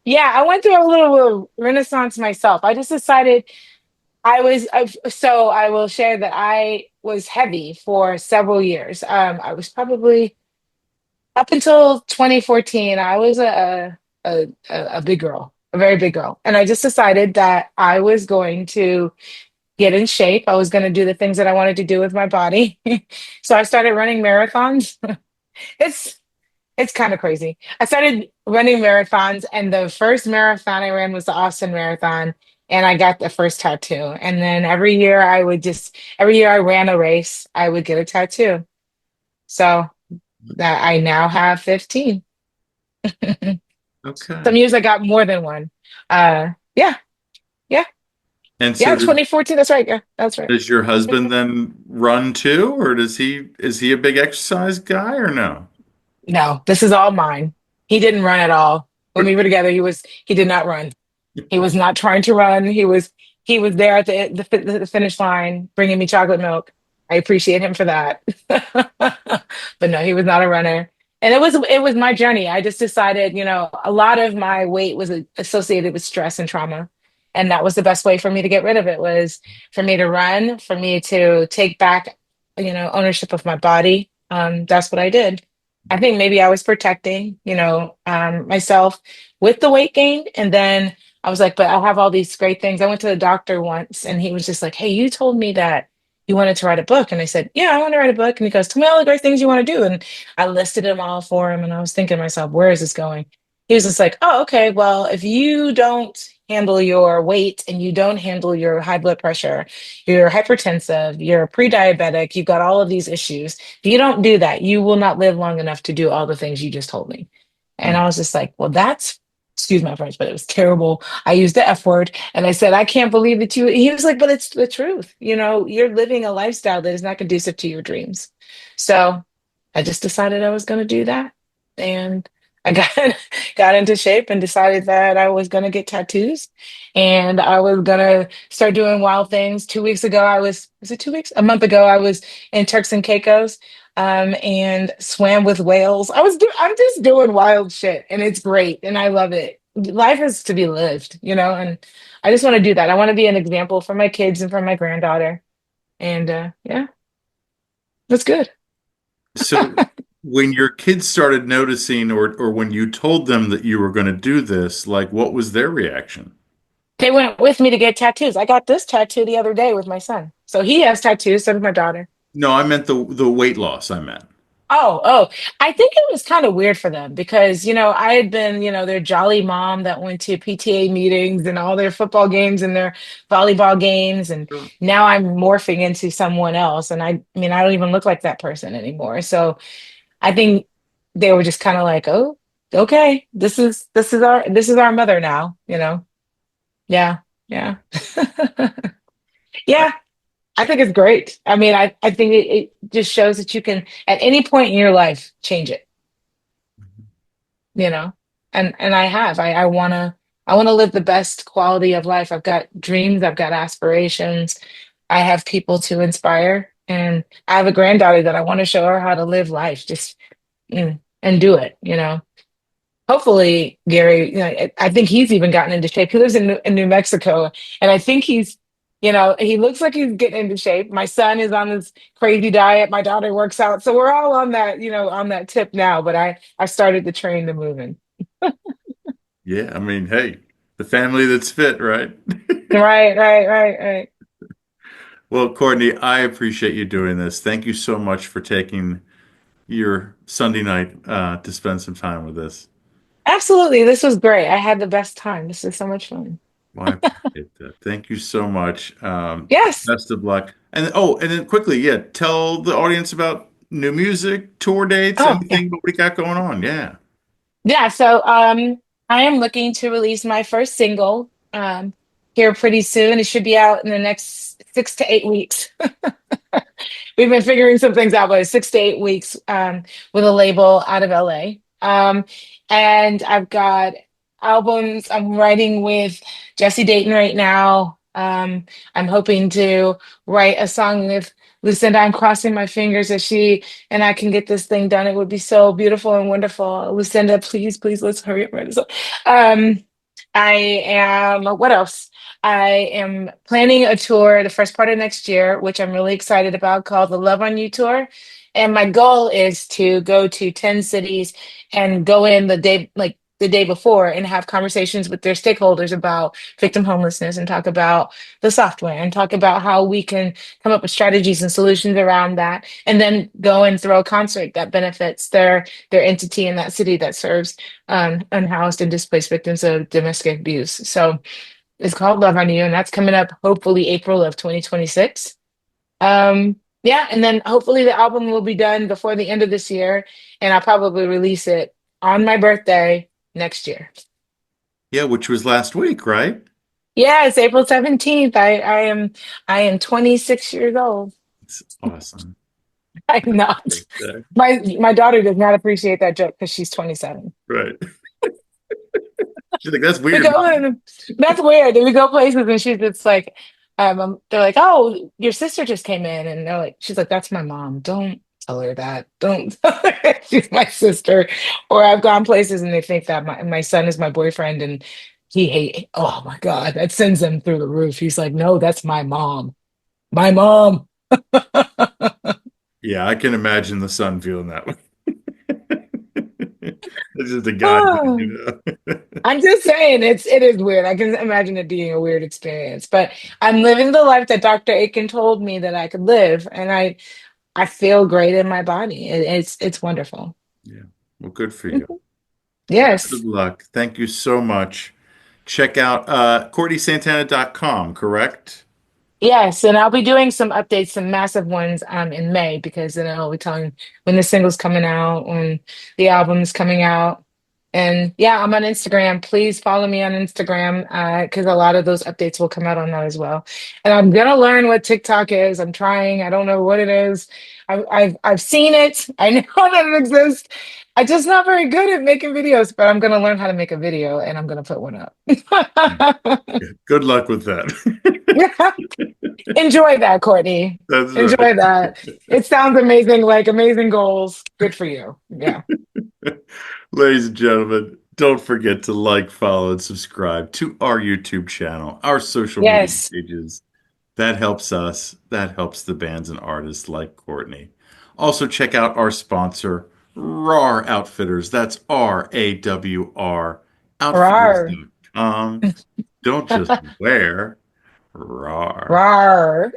Yeah, I went through a little renaissance myself. I just decided so I will share that I was heavy for several years. I was probably up until 2014, I was a big girl, a very big girl. And I just decided that I was going to get in shape. I was going to do the things that I wanted to do with my body. So I started running marathons. It's it's kind of crazy. I started running marathons, and the first marathon I ran was the Austin Marathon, and I got the first tattoo. And then every year I ran a race, I would get a tattoo. So that I now have 15. Some Okay. years I got more than one. Yeah, yeah, And yeah. so 2014. That's right. Yeah, that's right. does your husband then run too, or is he a big exercise guy or no? No, this is all mine. He didn't run at all. When we were together, he did not run. He was not trying to run. He was there at the finish line, bringing me chocolate milk. I appreciate him for that. But no, he was not a runner. And it was my journey. I just decided, a lot of my weight was associated with stress and trauma. And that was the best way for me to get rid of it was for me to run, for me to take back, ownership of my body. That's what I did. I think maybe I was protecting, myself with the weight gain, and then I was like, but I have all these great things. I went to the doctor once and he was just like, hey, you told me that you wanted to write a book. And I said, yeah, I want to write a book. And he goes, tell me all the great things you want to do. And I listed them all for him. And I was thinking to myself, where is this going? He was just like, oh, okay, well, if you don't handle your weight and you don't handle your high blood pressure, you're hypertensive, you're pre-diabetic, you've got all of these issues. If you don't do that, you will not live long enough to do all the things you just told me. And I Hmm. was just like, well, excuse my French, but it was terrible. I used the F word and I said, I can't believe that you, he was like, but it's the truth. You're living a lifestyle that is not conducive to your dreams. So I just decided I was going to do that. And I got, got into shape and decided that I was going to get tattoos and I was going to start doing wild things. 2 weeks ago, was it 2 weeks? A month ago, I was in Turks and Caicos and swam with whales. I'm just doing wild shit, and it's great, and I love it. Life is to be lived, and I just want to do that. I want to be an example for my kids and for my granddaughter, and yeah, that's good. So when your kids started noticing or when you told them that you were going to do this, like what was their reaction? They went with me to get tattoos. I got this tattoo the other day with my son, so he has tattoos. So does my daughter. No, I meant the weight loss, I meant. Oh, I think it was kind of weird for them because, I had been, their jolly mom that went to PTA meetings and all their football games and their volleyball games. And Sure. now I'm morphing into someone else. And I mean, I don't even look like that person anymore. So I think they were just kind of like, oh, okay, this is our mother now, Yeah, yeah. Yeah, I think it's great. I mean, I think it just shows that you can, at any point in your life, change it, you know? And I have. I wanna live the best quality of life. I've got dreams, I've got aspirations, I have people to inspire, and I have a granddaughter that I want to show her how to live life, just and do it. Hopefully, Gary, I think he's even gotten into shape. He lives in New Mexico, and I think he looks like he's getting into shape. My son is on this crazy diet. My daughter works out. So we're all on that tip now, but I started to train the moving. Yeah, I mean, hey, the family that's fit, right? Right, right, right, right. Well, Courtney, I appreciate you doing this. Thank you so much for taking your Sunday night to spend some time with us. Absolutely. This was great. I had the best time. This is so much fun. Well, I appreciate that. Thank you so much. Yes. Best of luck. And then quickly, yeah, tell the audience about new music, tour dates, Oh, yeah. anything what we got going on. Yeah. Yeah, so I am looking to release my first single here pretty soon. It should be out in the next 6 to 8 weeks. We've been figuring some things out, but it's 6 to 8 weeks with a label out of LA. And I've got albums. I'm writing with Jesse Dayton right now. Um, I'm hoping to write a song with Lucinda. I'm crossing my fingers that she and I can get this thing done. It would be so beautiful and wonderful. Lucinda, please, please, let's hurry up. Write a song. Um, I am, what else? I am planning a tour the first part of next year, which I'm really excited about, called the Love on You Tour. And my goal is to go to 10 cities and go in the day before and have conversations with their stakeholders about victim homelessness and talk about the software and talk about how we can come up with strategies and solutions around that. And then go and throw a concert that benefits their entity in that city that serves unhoused and displaced victims of domestic abuse. So it's called Love on You, and that's coming up hopefully April of 2026. Yeah, and then hopefully the album will be done before the end of this year, and I'll probably release it on my birthday next year. Yeah, which was last week, right? Yeah, it's April 17th. I am 26 years old. It's awesome. I'm not. Birthday. My daughter does not appreciate that joke because she's 27. Right. She's like, that's We weird, go Mom. in, that's weird. We go places and she's just like, they're like, oh, your sister just came in, and she's like, that's my mom. Don't tell her that. Don't tell her she's my sister. Or I've gone places and they think that my son is my boyfriend, and oh my God, that sends them through the roof. He's like, no, that's my mom. My mom. Yeah, I can imagine the son feeling that way. It's just a guy thing, you know. I'm just saying it is weird. I can imagine it being a weird experience, but I'm living the life that Dr. Aiken told me that I could live, and I feel great in my body. It's wonderful. Yeah. Well, good for you. Well, good Yes. luck. Thank you so much. Check out CourtneySantana.com, correct? Yes, and I'll be doing some updates, some massive ones in May, because then I'll be telling when the single's coming out, when the album's coming out. And yeah, I'm on Instagram. Please follow me on Instagram because a lot of those updates will come out on that as well. And I'm gonna learn what TikTok is. I'm trying. I don't know what it is. I've seen it. I know that it exists. I'm just not very good at making videos, but I'm gonna learn how to make a video and I'm gonna put one up. Yeah. Good luck with that. Enjoy that, Courtney. That's Enjoy that. right. It sounds amazing, like amazing goals. Good for you. Yeah. Ladies and gentlemen, don't forget to like, follow, and subscribe to our YouTube channel, our social media Yes. pages. That helps us. That helps the bands and artists like Courtney. Also, check out our sponsor, RAR Outfitters. That's RAWR, Rawr. outfitters.com. Don't just wear RAR, Rawr.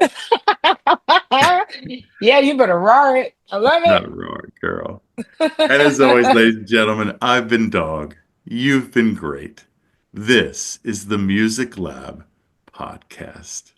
Yeah, you better rawr it. I love not RAR, girl. And as always, it. ladies and gentlemen, I've been Dog. You've been great. This is the Music Lab Podcast.